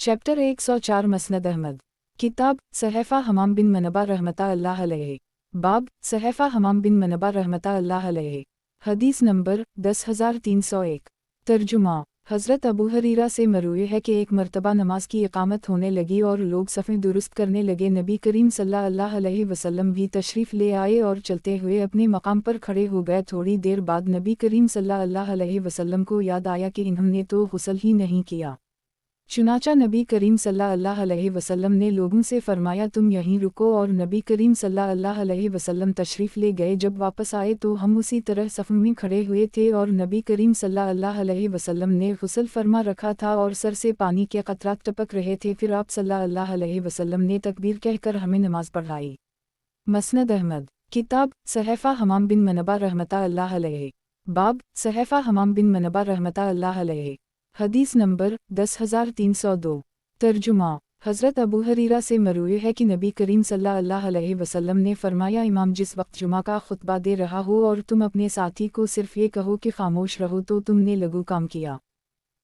Chapter 104 मसनद Ahmad. किताब सहफ़ा हमाम बिन मनबा रहमता अल्लाह अलैहि। बाब सहफ़ा हमाम बिन मनबा रहमता अल्लाह अलैहि। हदीस नंबर 10301। तर्जुमा। हज़रत अबू हरीरा से मरूए है कि एक मरतबा नमाज की इकामत होने लगी और लोग सफ़ें दुरुस्त करने लगे। नबी करीम सल्लल्लाहु अलैहि वसल्लम भी तशरीफ़ ले आए और चलते हुए अपने मकाम पर खड़े हो गए। थोड़ी देर बाद नबी करीम सल्लल्लाहु अलैहि वसल्लम को याद आया कि इन्होंने तो गुस्ल ही नहीं किया। चुनाचा नबी करीम सल्लल्लाहु अलैहि वसल्लम ने लोगों से फरमाया, तुम यहीं रुको, और नबी करीम सल्लल्लाहु अलैहि वसल्लम तशरीफ़ ले गए। जब वापस आए तो हम उसी तरह सफ़ में खड़े हुए थे और नबी करीम सल्लल्लाहु अलैहि वसल्लम ने गुस्ल फरमा रखा था और सर से पानी के कतरात टपक रहे थे। फिर आप सल्लल्लाहु अलैहि वसल्लम ने तकबीर कहकर हमें नमाज पढ़ाई। मसनद अहमद। किताब सहफ़ा हमाम बिन मनबा रहमता अल्लाह अलैहि। बाब सहफ़ा हमाम बिन मनबा रहमता अल्लाह अलैहि। हदीस नंबर 10302। तर्जुमा। हज़रत अबू हरीरा से मरूए है कि नबी करीम सल्लल्लाहु अलैहि वसल्लम ने फरमाया, इमाम जिस वक्त जुमा का खुतबा दे रहा हो और तुम अपने साथी को सिर्फ ये कहो कि खामोश रहो तो तुमने लघु काम किया।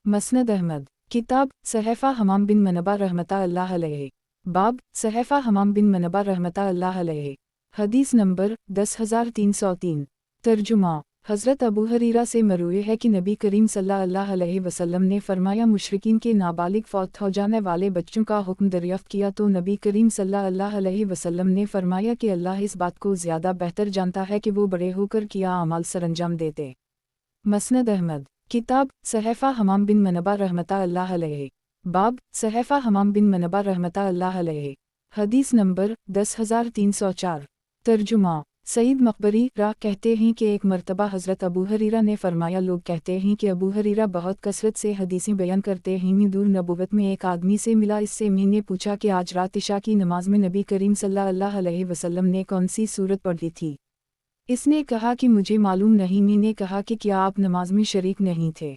मसनद अहमद। किताब सहफ़ा हमाम बिन मनबा रहमता अल्लाह अलैहि। बाब सहफ़ा हमाम बिन मनबा रहमता अल्लाह अलैहि। हदीस नंबर 10303। तर्जुमा। हज़रत अबू हरीरा से मरूए है कि नबी करीम सल्लल्लाहु अलैहि वसल्लम ने फरमाया, मुशरिकीन के नाबालिग फौत हो जाने वाले बच्चों का हुक्म दरियाफ्त किया तो नबी करीम सल्लल्लाहु अलैहि वसल्लम ने फरमाया कि अल्लाह इस बात को ज़्यादा बेहतर जानता है कि वो बड़े होकर किया अमाल सरंजाम देते। मसनद अहमद। किताब सहफ़ा हमाम बिन मनबा रहमता अल्लाह अलैहि। बाब सहफ़ा हमाम बिन मनबा रहमता अल्लाह अलैहि। हदीस नंबर 10304। तर्जुमा। सईद मकबरी राह कहते हैं कि एक मरतबा हज़रत अबू हरीरा ने फरमाया, लोग कहते हैं कि अबू हरीरा बहुत कसरत से हदीसें बयान करते हैं। मैं दूर नबूवत में एक आदमी से मिला। इससे मैंने पूछा कि आज रात इशा की नमाज में नबी करीम सल्लल्लाहु अलैहि वसल्लम ने कौन सी सूरत पढ़ी थी। इसने कहा कि मुझे मालूम नहीं। मैंने कहा कि क्या आप नमाज में शरीक नहीं थे।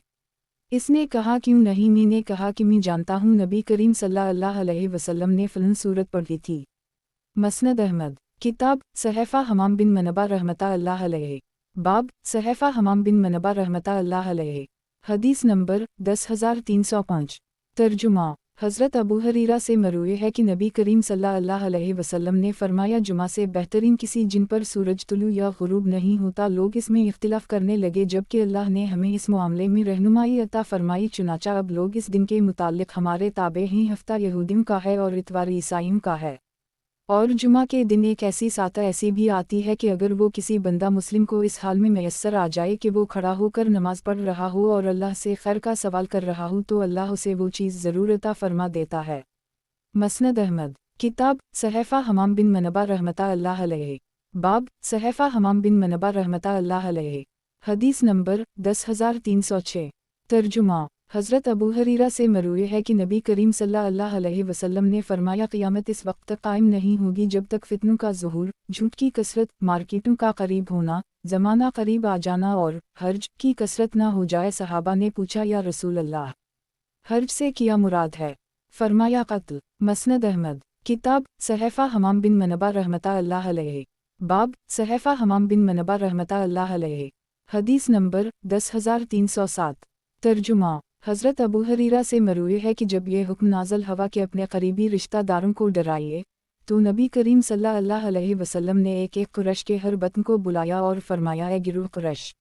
इसने कहा क्यों नहीं। मैंने कहा कि मैं जानता हूँ नबी करीम सल्लल्लाहु अलैहि वसल्लम ने फ़लन सूरत पढ़ी थी। मसनद अहमद। किताब सहफ़ा हमाम बिन मनबा रहमता अल्लाह अलैहि। बाब सहफ़ा हमाम बिन मनबा रहमता अल्लाह अलैहि। हदीस नंबर 10305। तर्जुमा। हज़रत अबू हरीरा से मरूए है कि नबी करीम सल्लल्लाहु अलैहि वसल्लम ने फरमाया, जुमा से बेहतरीन किसी जिन पर सूरज तुलू या गुरूब नहीं होता। लोग इसमें इख्तिलाफ़ करने लगे, जबकि अल्लाह ने हमें इस मामले में रहनुमाई अता फरमाई। चुनाचा अब लोग इस दिन के मुताल्लिक़ हमारे ताबे हैं। हफ्ता यहूदियों का है और इतवार ईसाइयों का है, और जुमा के दिन एक ऐसी साता ऐसी भी आती है कि अगर वो किसी बंदा मुस्लिम को इस हाल में मैसर आ जाए कि वो खड़ा होकर नमाज पढ़ रहा हो और अल्लाह से खैर का सवाल कर रहा हो तो अल्लाह उसे वो चीज़ ज़रूर अता फरमा देता है। मसनद अहमद। किताब सहफ़ा हमाम बिन मनबा रहमता अल्लाह अलैहि। बाब सहफ़ा हमाम बिन मनबा रहमता अल्लाह अलैहि। हदीस नंबर 10306। तर्जुमा। हज़रत अबू हरीरा से मरूए है कि नबी करीम सल्लल्लाहु अलैहि वसल्लम ने फरमाया, क़यामत इस वक्त तक कायम नहीं होगी जब तक फितनों का ज़ुहूर, झूठ की कसरत, मार्केटों का करीब होना, ज़माना करीब आ जाना और हर्ज की कसरत ना हो जाए। सहाबा ने पूछा, या रसूल अल्लाह, हर्ज से क्या मुराद है? फरमाया, क़त्ल। मसनद अहमद। किताब सहफ़ा हमाम बिन मनबा रहमता अल्लाह अलैहि। बाब सहफ़ा हमाम बिन मनबा रहमता अल्लाह अलैहि। हदीस नंबर 10307। तर्जुमा। हज़रत अबू हरीरा से मरूए है कि जब ये हुक्म नाज़ल हवा के अपने करीबी रिश्तेदारों को डराइए, तो नबी करीम सल्लल्लाहु अलैहि वसल्लम ने एक एक कुरैश के हर बतन को बुलाया और फरमाया, ए गिरोह कुरैश,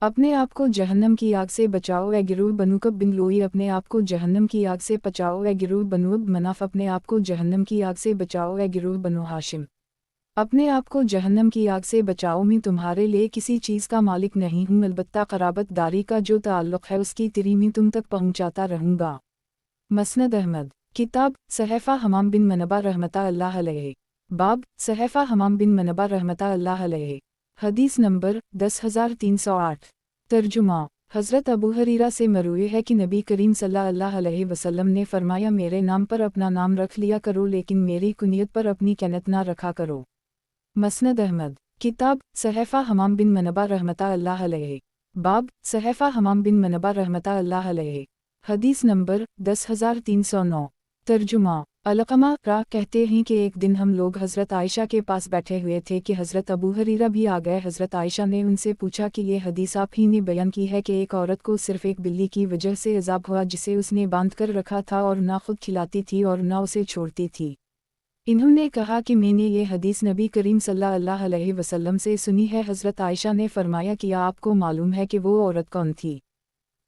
अपने आप को जहन्नम की आग से बचाओ। ए गिरोह बनु कब बिन लोई, अपने आप को जहन्नम की आग से बचाओ। ए गिरोह बनु अब्द मनाफ, अपने आप को जहन्नम की आग से बचाओ। ए गिरोह बनु हाशिम, अपने आप को जहन्नम की आग से बचाओ। मैं तुम्हारे लिए किसी चीज़ का मालिक नहीं हूँ, अलबत्ता क़राबत दारी का जो ताल्लुक़ है उसकी तिरी मैं तुम तक पहुँचाता रहूँगा। मसनद अहमद। किताब सहफ़ा हमाम बिन मनबा रहमता अल्लाह अलैहि। बाब सहफ़ा हमाम बिन मनबा रहमता अल्लाह अलैहि। हदीस नंबर 10308। तर्जुमा। हज़रत अबू हरीरा से मरूए है कि नबी करीम सल्लल्लाहु अलैहि वसल्लम ने फरमाया, मेरे नाम पर अपना नाम रख लिया करो, लेकिन मेरी कुनियत पर अपनी कैनत ना रखा करो। मसनद अहमद। किताब सहफ़ा हमाम बिन मनबा रहमता अल्लाह अलैहि। बाब सहफ़ा हमाम बिन मनबा रहमता अल्लाह अलैहि। हदीस नंबर 10309। ترجمہ علقمہ را کہتے ہیں کہ ایک دن ہم لوگ حضرت عائشہ کے پاس بیٹھے ہوئے تھے کہ حضرت ابو ہریرہ بھی آ گئے۔ حضرت عائشہ نے ان سے پوچھا کہ یہ حدیث آپ ہی نے بیان کی ہے کہ ایک عورت کو صرف ایک بلی کی وجہ سے عذاب ہوا جسے اس نے باندھ کر رکھا تھا اور نہ خود کھلاتی تھی اور نہ اسے چھوڑتی تھی۔ انہوں نے کہا کہ میں نے یہ حدیث نبی کریم صلی اللہ علیہ وسلم سے سنی ہے۔ حضرت عائشہ نے فرمایا کیا آپ کو معلوم ہے کہ وہ عورت کون تھی؟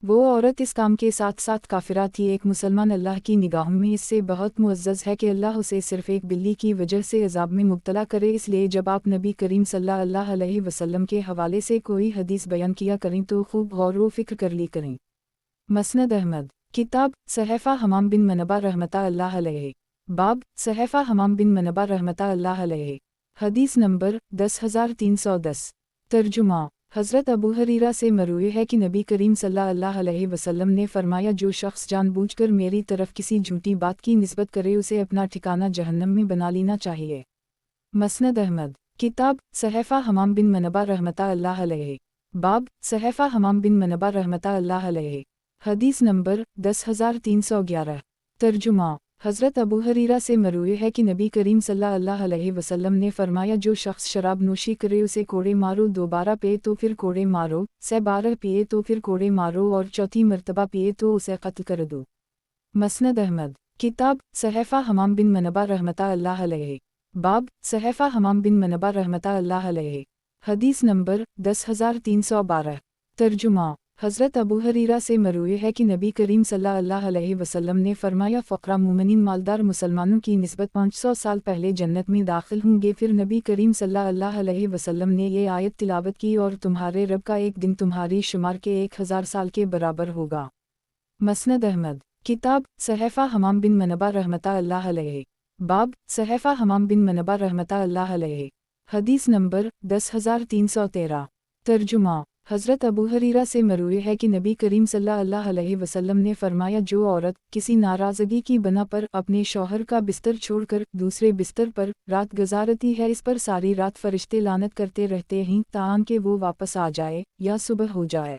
وہ عورت اس کام کے ساتھ ساتھ کافرہ تھی۔ ایک مسلمان اللہ کی نگاہوں میں اس سے بہت معزز ہے کہ اللہ اسے صرف ایک بلی کی وجہ سے عذاب میں مبتلا کرے، اس لیے جب آپ نبی کریم صلی اللہ علیہ وسلم کے حوالے سے کوئی حدیث بیان کیا کریں تو خوب غور و فکر کر لی کریں۔ مسند احمد کتاب صحیفہ حمام بن منبہ رحمۃ اللہ علیہ باب صحیفہ حمام بن منبہ رحمۃ اللہ علیہ حدیث نمبر 10310 ترجمہ حضرت ابو ہریرہ سے مروی ہے کہ نبی کریم صلی اللہ علیہ وسلم نے فرمایا جو شخص جان بوجھ کر میری طرف کسی جھوٹی بات کی نسبت کرے اسے اپنا ٹھکانہ جہنم میں بنا لینا چاہیے۔ مسند احمد کتاب صحیفہ حمام بن منبہ رحمۃ اللہ علیہ باب صحیفہ حمام بن منبہ رحمۃ اللہ علیہ حدیث نمبر 10311 ترجمہ حضرت ابو ہریرہ سے مروی ہے کہ نبی کریم صلی اللہ علیہ وسلم نے فرمایا جو شخص شراب نوشی کرے اسے کوڑے مارو، دوبارہ پیے تو پھر کوڑے مارو، سے بارہ پیے تو پھر کوڑے مارو اور چوتھی مرتبہ پیے تو اسے قتل کر دو۔ مسند احمد کتاب صحیفہ حمام بن منبہ رحمۃ اللہ علیہ باب صحیفہ حمام بن منبہ رحمۃ اللہ علیہ حدیث نمبر 10312 ترجمہ حضرت ابو ہریرہ سے مروی ہے کہ نبی کریم صلی اللہ علیہ وسلم نے فرمایا فقراء مومنین مالدار مسلمانوں کی نسبت 500 سال پہلے جنت میں داخل ہوں گے۔ پھر نبی کریم صلی اللہ علیہ وسلم نے یہ آیت تلاوت کی اور تمہارے رب کا ایک دن تمہاری شمار کے 1000 سال کے برابر ہوگا۔ مسند احمد کتاب صحیفہ حمام بن منبہ رحمۃ اللہ علیہ باب صحیفہ حمام بن منبہ رحمۃ اللہ علیہ حدیث نمبر 10313 ترجمہ حضرت ابو ہریرہ سے مروی ہے کہ نبی کریم صلی اللہ علیہ وسلم نے فرمایا جو عورت کسی ناراضگی کی بنا پر اپنے شوہر کا بستر چھوڑ کر دوسرے بستر پر رات گزارتی ہے اس پر ساری رات فرشتے لعنت کرتے رہتے ہیں تاکہ وہ واپس آ جائے یا صبح ہو جائے۔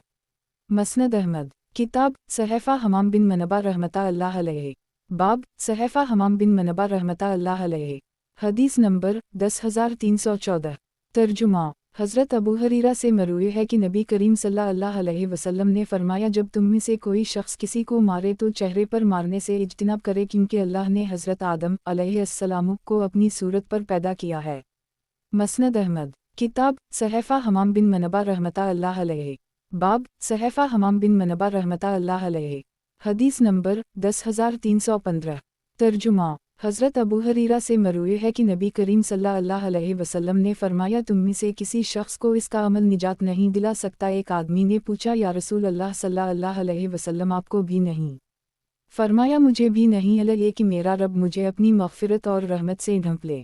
مسند احمد کتاب صحیفہ حمام بن منبہ رحمۃ اللہ علیہ باب صحیفہ حمام بن منبہ رحمۃ اللہ علیہ حدیث نمبر 10314 ترجمہ حضرت ابو ہریرہ سے مروی ہے کہ نبی کریم صلی اللہ علیہ وسلم نے فرمایا جب تم میں سے کوئی شخص کسی کو مارے تو چہرے پر مارنے سے اجتناب کرے کیونکہ اللہ نے حضرت آدم علیہ السلام کو اپنی صورت پر پیدا کیا ہے۔ مسند احمد کتاب صحیفہ حمام بن منبہ رحمۃ اللہ علیہ باب صحیفہ حمام بن منبہ رحمۃ اللہ علیہ حدیث نمبر 10315 ترجمہ حضرت ابو ہریرہ سے مروی ہے کہ نبی کریم صلی اللہ علیہ وسلم نے فرمایا تم میں سے کسی شخص کو اس کا عمل نجات نہیں دلا سکتا۔ ایک آدمی نے پوچھا یا رسول اللہ صلی اللہ علیہ وسلم آپ کو بھی نہیں؟ فرمایا مجھے بھی نہیں اللہ یہ کہ میرا رب مجھے اپنی مغفرت اور رحمت سے ڈھانپ لے۔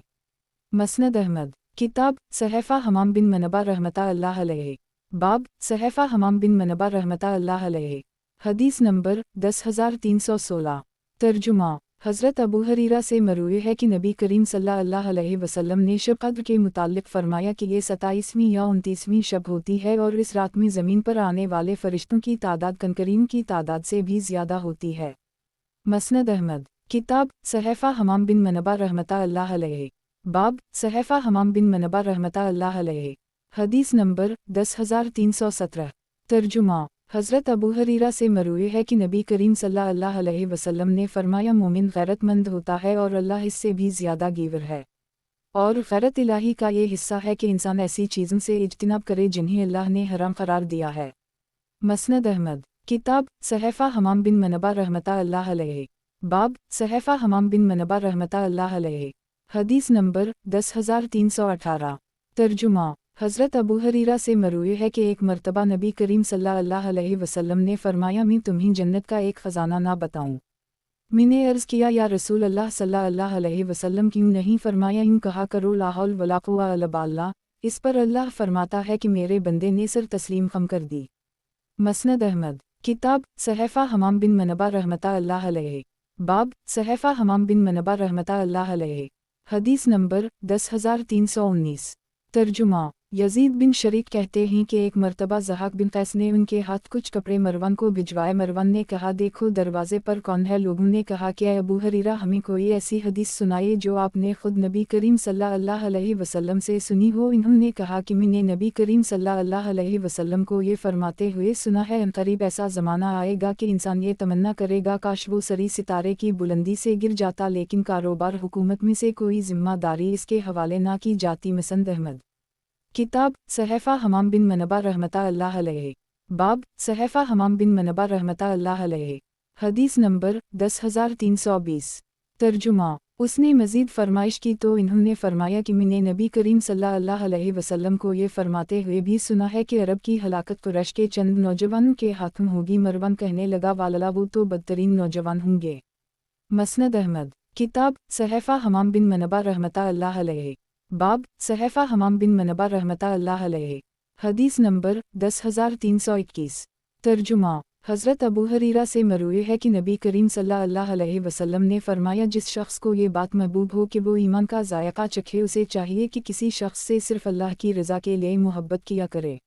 مسند احمد کتاب صحیفہ حمام بن منبہ رحمۃ اللہ علیہ باب صحیفہ حمام بن منبہ رحمۃ اللہ علیہ حدیث نمبر 10316 ترجمہ حضرت ابو ہریرہ سے مروی ہے کہ نبی کریم صلی اللہ علیہ وسلم نے شب قدر کے متعلق فرمایا کہ یہ 27ویں یا 29ویں شب ہوتی ہے اور اس رات میں زمین پر آنے والے فرشتوں کی تعداد کنکریوں کی تعداد سے بھی زیادہ ہوتی ہے۔ مسند احمد کتاب صحیفہ حمام بن منبہ رحمۃ اللہ علیہ باب صحیفہ حمام بن منبہ رحمۃ اللہ علیہ حدیث نمبر 10317 ترجمہ حضرت ابو ہریرہ سے مروی ہے کہ نبی کریم صلی اللہ علیہ وسلم نے فرمایا مومن غیرت مند ہوتا ہے اور اللہ اس سے بھی زیادہ گیور ہے، اور غیرت الہی کا یہ حصہ ہے کہ انسان ایسی چیزوں سے اجتناب کرے جنہیں اللہ نے حرام قرار دیا ہے۔ مسند احمد کتاب صحیفہ حمام بن منبہ رحمۃ اللہ علیہ باب صحیفہ حمام بن منبہ رحمۃ اللہ علیہ حدیث نمبر 10318 ترجمہ حضرت ابو ہریرہ سے مروی ہے کہ ایک مرتبہ نبی کریم صلی اللہ علیہ وسلم نے فرمایا میں تمہیں جنت کا ایک خزانہ نہ بتاؤں؟ میں نے عرض کیا یا رسول اللہ صلی اللہ علیہ وسلم کیوں نہیں؟ فرمایا یوں کہا کرو لا حول ولا قوة الا باللہ۔ اس پر اللہ فرماتا ہے کہ میرے بندے نے سر تسلیم خم کر دی۔ مسند احمد کتاب صحیفہ حمام بن منبہ رحمۃ اللہ علیہ باب صحیفہ حمام بن منبہ رحمۃ اللہ علیہ حدیث نمبر 10319 ترجمہ यजीद बिन शरीक कहते हैं कि एक मर्तबा ज़हाक बिन कैस ने उनके हाथ कुछ कपड़े मरवन को भिजवाए। मरवन ने कहा, देखो दरवाजे पर कौन है। लोगों ने कहा कि अबू हरीरा, हमें कोई ऐसी हदीस सुनाइए जो आपने खुद नबी करीम सल्लल्लाहु अलैहि वसल्लम से सुनी हो। इन्होंने कहा कि मैंने नबी करीम सल्लल्लाहु अलैहि वसल्लम को ये फरमाते हुए सुना है, अनकरीब ऐसा ज़माना आएगा कि इंसान ये तमन्ना करेगा काश वो सरी सितारे की बुलंदी से गिर जाता, लेकिन कारोबार हुकूमत में से कोई जिम्मेदारी इसके हवाले ना की जाती। मसनद अहमद। किताब सहफ़ा हमाम बिन मनबा रहमतुल्लाह अलैहि। बाब सहफ़ा हमाम बिन मनबा रहमतुल्लाह अलैहि। हदीस नंबर 10320। तर्जुमा। उसने मज़ीद फरमाइश की तो इन्होंने फरमाया कि मैंने नबी करीम सल्लल्लाहु अलैहि वसल्लम को ये फरमाते हुए भी सुना है कि अरब की हलाकत कुरैश के चंद नौजवानों के हाथों होगी। मरवन कहने लगा, वालला वो तो बदतरीन नौजवान होंगे। मसनद अहमद। किताब सहफ़ा हमाम बिन मनबा रहमतुल्लाह अलैहि। बाब सहफ़ा हमाम बिन मनबा रहमतुल्लाह अलैहि। हदीस नंबर 10321। तर्जुमा। हज़रत अबू हरीरा से मरूए है कि नबी करीम सल्लल्लाहु अलैहि वसल्लम ने फरमाया, जिस शख्स को ये बात महबूब हो कि वो ईमान का जायका चखे, उसे चाहिए कि किसी शख्स से सिर्फ़ अल्लाह की रज़ा के लिए मोहब्बत किया करे।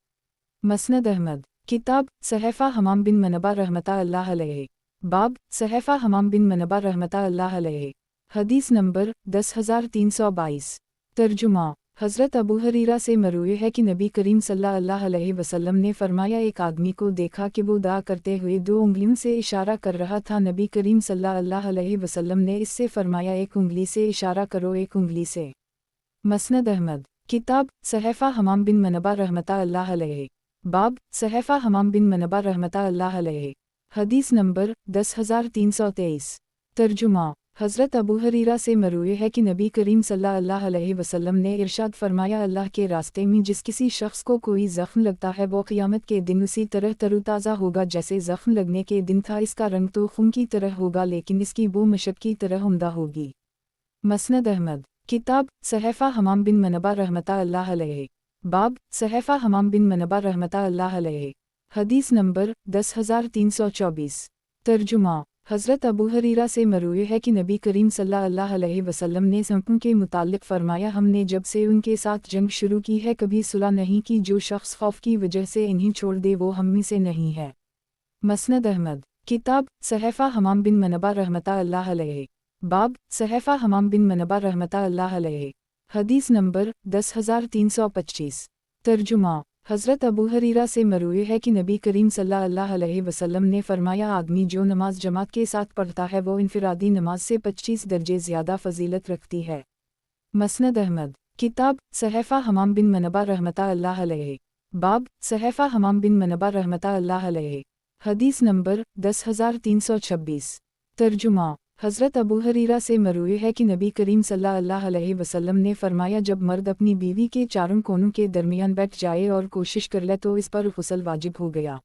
मसनद अहमद। किताब सहफ़ा हमाम बिन मनबा रहमतुल्लाह अलैहि। बाब सहफ़ा हमाम बिन मनबा रहमतुल्लाह अलैहि। हदीस नंबर 10322। तर्जुमा। हज़रत अबू हरीरा से मरूए है कि नबी करीम सल्लल्लाहु अलैहि वसल्लम ने फरमाया, एक आदमी को देखा कि वो दुआ करते हुए 2 उंगलियों से इशारा कर रहा था। नबी करीम सल्लल्लाहु अलैहि वसल्लम ने इससे फरमाया, एक उंगली से इशारा करो, एक उंगली से। मसनद अहमद। किताब सहफ़ा हमाम बिन मनबा रहमतुल्लाह अलैहि। बाब सहफ़ा हमाम बिन मनबा रहमतुल्लाह अलैहि। हदीस नंबर 10323। तर्जुमा। हज़रत अबू हरीरा से मरूए है कि नबी करीम सल्लल्लाहु अलैहि वसल्लम ने इरशाद फरमाया, अल्लाह के रास्ते में जिस किसी शख्स को कोई ज़ख्म लगता है वो क़यामत के दिन उसी तरह तरोताज़ा होगा जैसे ज़ख्म लगने के दिन था। इसका रंग तो खून की तरह होगा, लेकिन इसकी बू मशक की तरह उम्दा होगी। मसनद अहमद। किताब सहफ़ा हमाम बिन मनबा रहमतुल्लाह अलैहि। बाब सहफ़ा हमाम बिन मनबा रहमतुल्लाह अलैहि। हदीस नंबर 10324। तर्जुमा। हज़रत अबू हरीरा से मरूए है कि नबी करीम सल्लल्लाहु अलैहि वसल्लम ने सबकों के मुताल्लिक़ फरमाया, हमने जब से उनके साथ जंग शुरू की है कभी सुलह नहीं की। जो शख्स खौफ की वजह से इन्हें छोड़ दे वो हम में से नहीं है। मसनद अहमद। किताब सहफ़ा हमाम बिन मनबा रहमतुल्लाह अलैहि। बाब सहफ़ा हमाम बिन मनबा रहमतुल्लाह अलैहि। हदीस नंबर 10325। तर्जुमा। हज़रत अबू हरीरा से मरूए है कि नबी करीम सल्लल्लाहु अलैहि वसल्लम ने फरमाया, आदमी जो नमाज जमात के साथ पढ़ता है वो इनफिरादी नमाज से 25 दर्जे ज़्यादा फजीलत रखती है। मसनद अहमद। किताब सहफ़ा हमाम बिन मनबा रहमतुल्लाह अलैहि। बाब सहफ़ा हमाम बिन मनबा रहमतुल्लाह अलैहि। हदीस नंबर 10326। तर्जुमा। हज़रत अबू हरीरा से मरूए है कि नबी करीम सल्लल्लाहु अलैहि वसल्लम ने फरमाया, जब मर्द अपनी बीवी के चारों कोनों के दरमियान बैठ जाए और कोशिश कर ले तो इस पर गुस्ल वाजिब हो गया।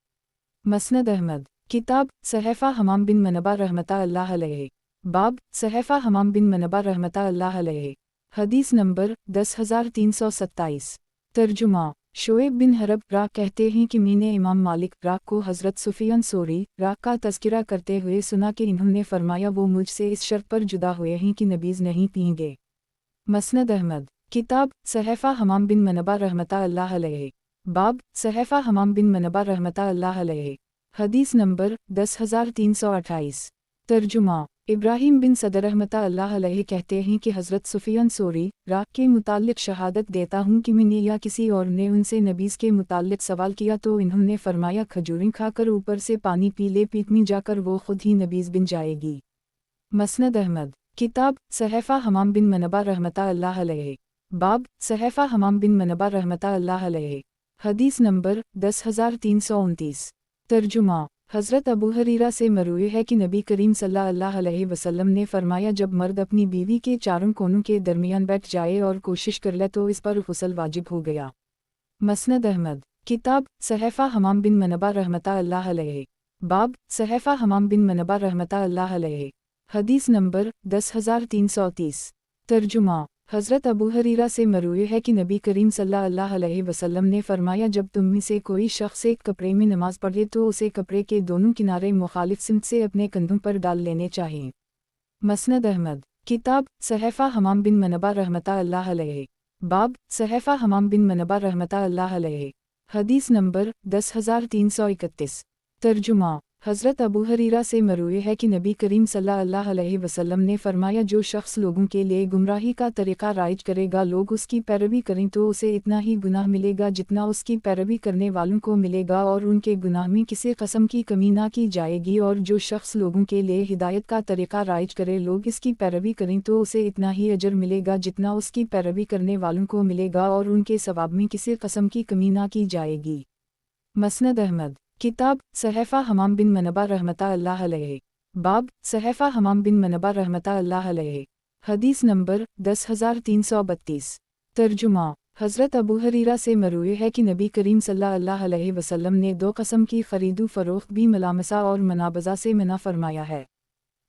मसनद अहमद। किताब सहफ़ा हमाम बिन मनबा रहमतुल्लाह अलैहि। बाब सहफ़ा हमाम बिन मनबा रहमतुल्लाह अलैहि। हदीस नंबर 10327। तर्जुमा। शोएब बिन हरब रा कहते हैं कि मैंने इमाम मालिक रा को हज़रत सुफियान सोरी रा का तज़किरा करते हुए सुना कि इन्होंने फरमाया, वो मुझसे इस शर्त पर जुदा हुए हैं कि नबीज़ नहीं पिएंगे। मसनद अहमद। किताब सहफ़ा हमाम बिन मनबा रहमतुल्लाह अलैहि। बाब सहफ़ा हमाम बिन मनबा रहमतुल्लाह अलैहि। हदीस नंबर 10328। तर्जुमा। इब्राहीम बिन सदर रहमतुल्लाह अलैहि कहते हैं कि हज़रत सुफियान सोरी रा के मुताल्लिक़ शहादत देता हूँ कि मैंने या किसी और ने उनसे नबीज़ के मुताल्लिक़ सवाल किया तो इन्होंने फरमाया, खजूरें खाकर ऊपर से पानी पी ले, पीठ में जाकर वो खुद ही नबीज़ बन जाएगी। मसनद अहमद। किताब सहफ़ा हमाम बिन मनबा रहमतुल्लाह अलैहि। बाब सहफ़ा हमाम बिन मनबा रहमतुल्लाह अलैहि। हदीस नंबर 10329। तर्जुमा। हज़रत अबू हरीरा से मरूए है कि नबी करीम सल्लल्लाहु अलैहि वसल्लम ने फरमाया, जब मर्द अपनी बीवी के चारों कोनों के दरमियान बैठ जाए और कोशिश कर ले तो इस पर गुस्ल वाजिब हो गया। मसनद अहमद। किताब सहफ़ा हमाम बिन मनबा रहमतुल्लाह अलैहि। बाब सहफ़ा हमाम बिन मनबा रहमतुल्लाह अलैहि। हदीस नंबर 10330। तर्जुमा। हज़रत अबू हरीरा से मरूए है कि नबी करीम सल्लल्लाहु अलैहि वसल्लम ने फरमाया, जब तुम में से कोई शख्स एक कपड़े में नमाज पढ़े तो उसे कपड़े के दोनों किनारे मुखालिफ सिमत से अपने कंधों पर डाल लेने चाहिए। मसनद अहमद। किताब सहफ़ा हमाम बिन मनबा रहमतुल्लाह अलैहि। बाब सहैफा हमाम बिन मनबा रहमतुल्लाह अलैहि। हदीस नंबर 10331। तर्जुमा। हज़रत अबू हरीरा से मरूए है कि नबी करीम सल्लल्लाहु अलैहि वसल्लम ने फरमाया, जो शख्स लोगों के लिए गुमराही का तरीक़ा राइज करेगा, लोग उसकी पैरवी करें तो उसे इतना ही गुनाह मिलेगा जितना उसकी पैरवी करने वालों को मिलेगा, और उनके गुनाह में किसी कस्म की कमी ना की जाएगी। और जो शख्स लोगों के लिए हिदायत का तरीक़ा राइज करे, लोग इसकी पैरवी करें तो उसे इतना ही अजर मिलेगा जितना उसकी पैरवी करने वालों को मिलेगा, और उनके सवाब में किसी कस्म की कमी ना की जाएगी। मसनद अहमद। किताब सहैफा हमाम बिन मनबा रहमतुल्लाह अलैहि। बाब सहैफा हमाम बिन मनबा रहमतुल्लाह अलैहि। हदीस नंबर 10332। तर्जुमा। हज़रत अबू हरीरा से मरूए है कि नबी करीम सल्लल्लाहु अलैहि वसल्लम ने दो कस्म की खरीदो फरोख्त भी मलामसा और मनाबजा से मना फरमाया है।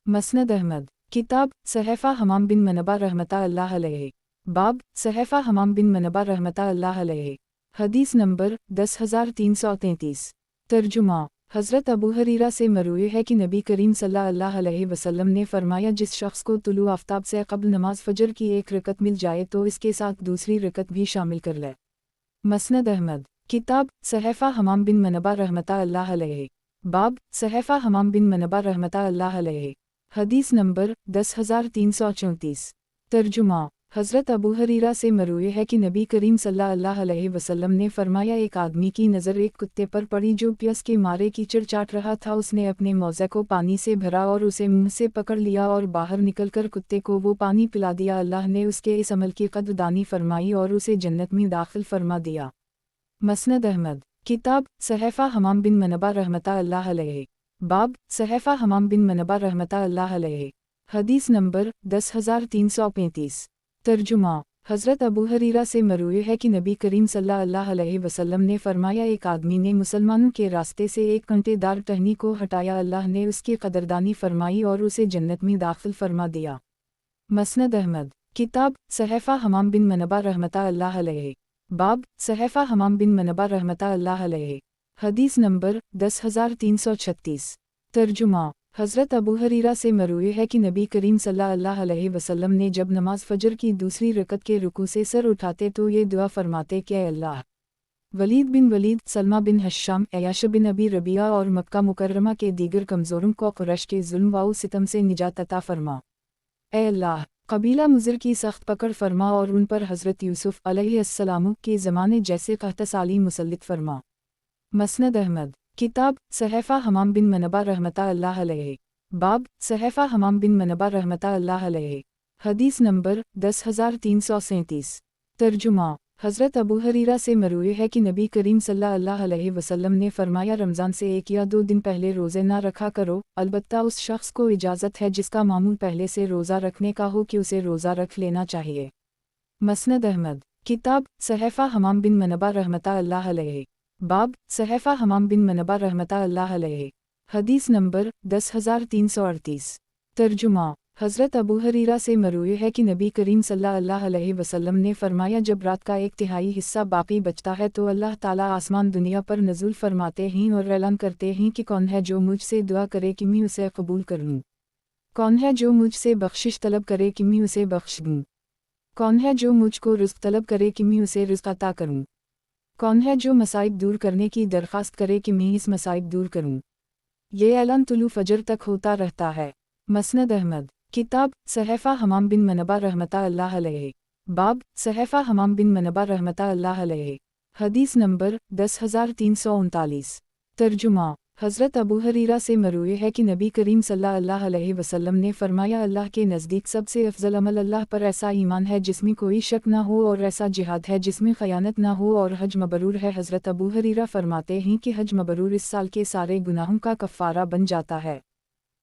मसनद अहमद। किताब सहैफा हमाम बिन मनबा रहमतुल्लाह अलैहि। बाब सहैफा हमाम बिन मनबा रहमतुल्लाह अलैहि। हदीस नंबर 10333। तर्जुमा। हज़रत अबू हरीरा से मरूए है कि नबी करीम सल्लल्लाहु अलैहि वसल्लम ने फरमाया, जिस शख्स को तुलू आफ्ताब से क़ब्ल नमाज फ़जर की एक रकत मिल जाए तो इसके साथ दूसरी रकत भी शामिल कर ले। मसनद अहमद। किताब सहैफा हमाम बिन मनबा रहमतुल्लाह अलैहि। बाब सहैफा हमाम बिन मनबा रहमतुल्लाह अलैहि। हदीस नंबर 10334। तर्जुमा। हज़रत अबू हरीरा से मरूए है कि नबी करीम सल्लल्लाहु अलैहि वसल्लम ने फरमाया, एक आदमी की नज़र एक कुत्ते पर पड़ी जो प्यास के मारे कीचड़ चाट रहा था। उसने अपने मौज़े को पानी से भरा और उसे मुंह से पकड़ लिया और बाहर निकलकर कुत्ते को वो पानी पिला दिया। अल्लाह ने उसके इस अमल की कदरदानी फरमाई और उसे जन्नत में दाखिल फरमा दिया। मसनद अहमद। किताब सहैफा हमाम बिन मनबा रहमतुल्लाह अलैहि। बाब सहैफा हमाम बिन मनबा रहमतुल्लाह अलैहि। हदीस नंबर 10335। तर्जुमा। हज़रत अबू हरीरा से मरूए है कि नबी करीम सल्लल्लाहु अलैहि वसल्लम ने फरमाया, एक आदमी ने मुसलमानों के रास्ते से एक कांटेदार टहनी को हटाया। अल्लाह ने उसकी कदरदानी फरमाई और उसे जन्नत में दाखिल फरमा दिया। मसनद अहमद। किताब सहैफा हमाम बिन मनबा रहमतुल्लाह अलैहि। बाब सहैफा हमाम बिन मनबा रहमतुल्लाह अलैहि। हदीस नंबर 10336। तर्जुमा। हज़रत अबू हरीरा से मरूए है कि नबी करीम सल्लल्लाहु अलैहि वसल्लम ने जब नमाज फ़जर की दूसरी रकत के रुकू से सर उठाते तो ये दुआ फरमाते कि ऐ अल्लाह, वलीद बिन वलीद, सलमा बिन हश्शाम, अयाश बिन अबी रबिया और मक्का मुकर्रमा के दीगर कमज़ोरों को कुरैश के जुल्म व सितम से निजात अता फरमा। ऐ अल्लाह, कबीला मुज़र की सख्त पकड़ फरमा और उन पर हज़रत यूसुफ अलैहिस्सलाम के ज़माने जैसे कहतसाली मुसल्लित फरमा। मसनद अहमद। किताब सहैफा हमाम बिन मनबा रहमतुल्लाह अलैहि। बाब सहैफा हमाम बिन मनबा रहमतुल्लाह अलैहि। हदीस नंबर 10337। तर्जुमा। हज़रत अबू हरीरा से मरूए है कि नबी करीम सल्लल्लाहु अलैहि वसल्लम ने फरमाया, रमज़ान से 1 या 2 दिन पहले रोज़े ना रखा करो, अलबत्ता उस शख्स को इजाज़त है जिसका मामूल पहले से रोज़ा रखने का हो कि उसे रोज़ा रख लेना चाहिए। मसनद अहमद। किताब सहैफा हमाम बिन मनबा रहमतुल्लाह अलैहि। बाब सहैफा हमाम बिन मनबा रहमतुल्लाह अलैहि। हदीस नंबर 10338। तर्जुमा। हज़रत अबू हरीरा से मरूए है कि नबी करीम सल्लल्लाहु अलैहि वसल्लम ने फरमाया, जब रात का 1/3 हिस्सा बाकी बचता है तो अल्लाह ताला आसमान दुनिया पर नज़ुल फरमाते हैं और ऐलान करते हैं कि कौन है जो मुझसे दुआ करे कि मैं उसे कबूल कर लूँ, कौन है जो मुझसे बख्शिश तलब करे कि मैं उसे बख्श दूँ, कौन है जो मुझको रिज़्क़ तलब करे कि मैं उसे रिज़्क़ अता करूँ, कौन है जो मसाइब दूर करने की दरख्वास्त करे कि मैं इस मसाइब दूर करूँ। ये ऐलान तुलू फ़जर तक होता रहता है। मसनद अहमद। किताब सहैफा हमाम बिन मनबा रहमतुल्लाह अलैहि। बाब सहैफा हमाम बिन मनबा रहमतुल्लाह अलैहि। हदीस नंबर 10339। तर्जुमा। हज़रत अबू हरीरा से मरूए है कि नबी करीम सल्लल्लाहु अलैहि वसल्लम ने फरमाया, अल्लाह के नज़दीक सबसे अफजल अमल अल्लाह पर ऐसा ईमान है जिसमें कोई शक ना हो, और ऐसा जिहाद है जिसमें ख़यानत ना हो, और हज मबरूर है। हज़रत अबू हरीरा फरमाते हैं कि हज मबरूर इस साल के सारे गुनाहों का कफ़ारा बन जाता है।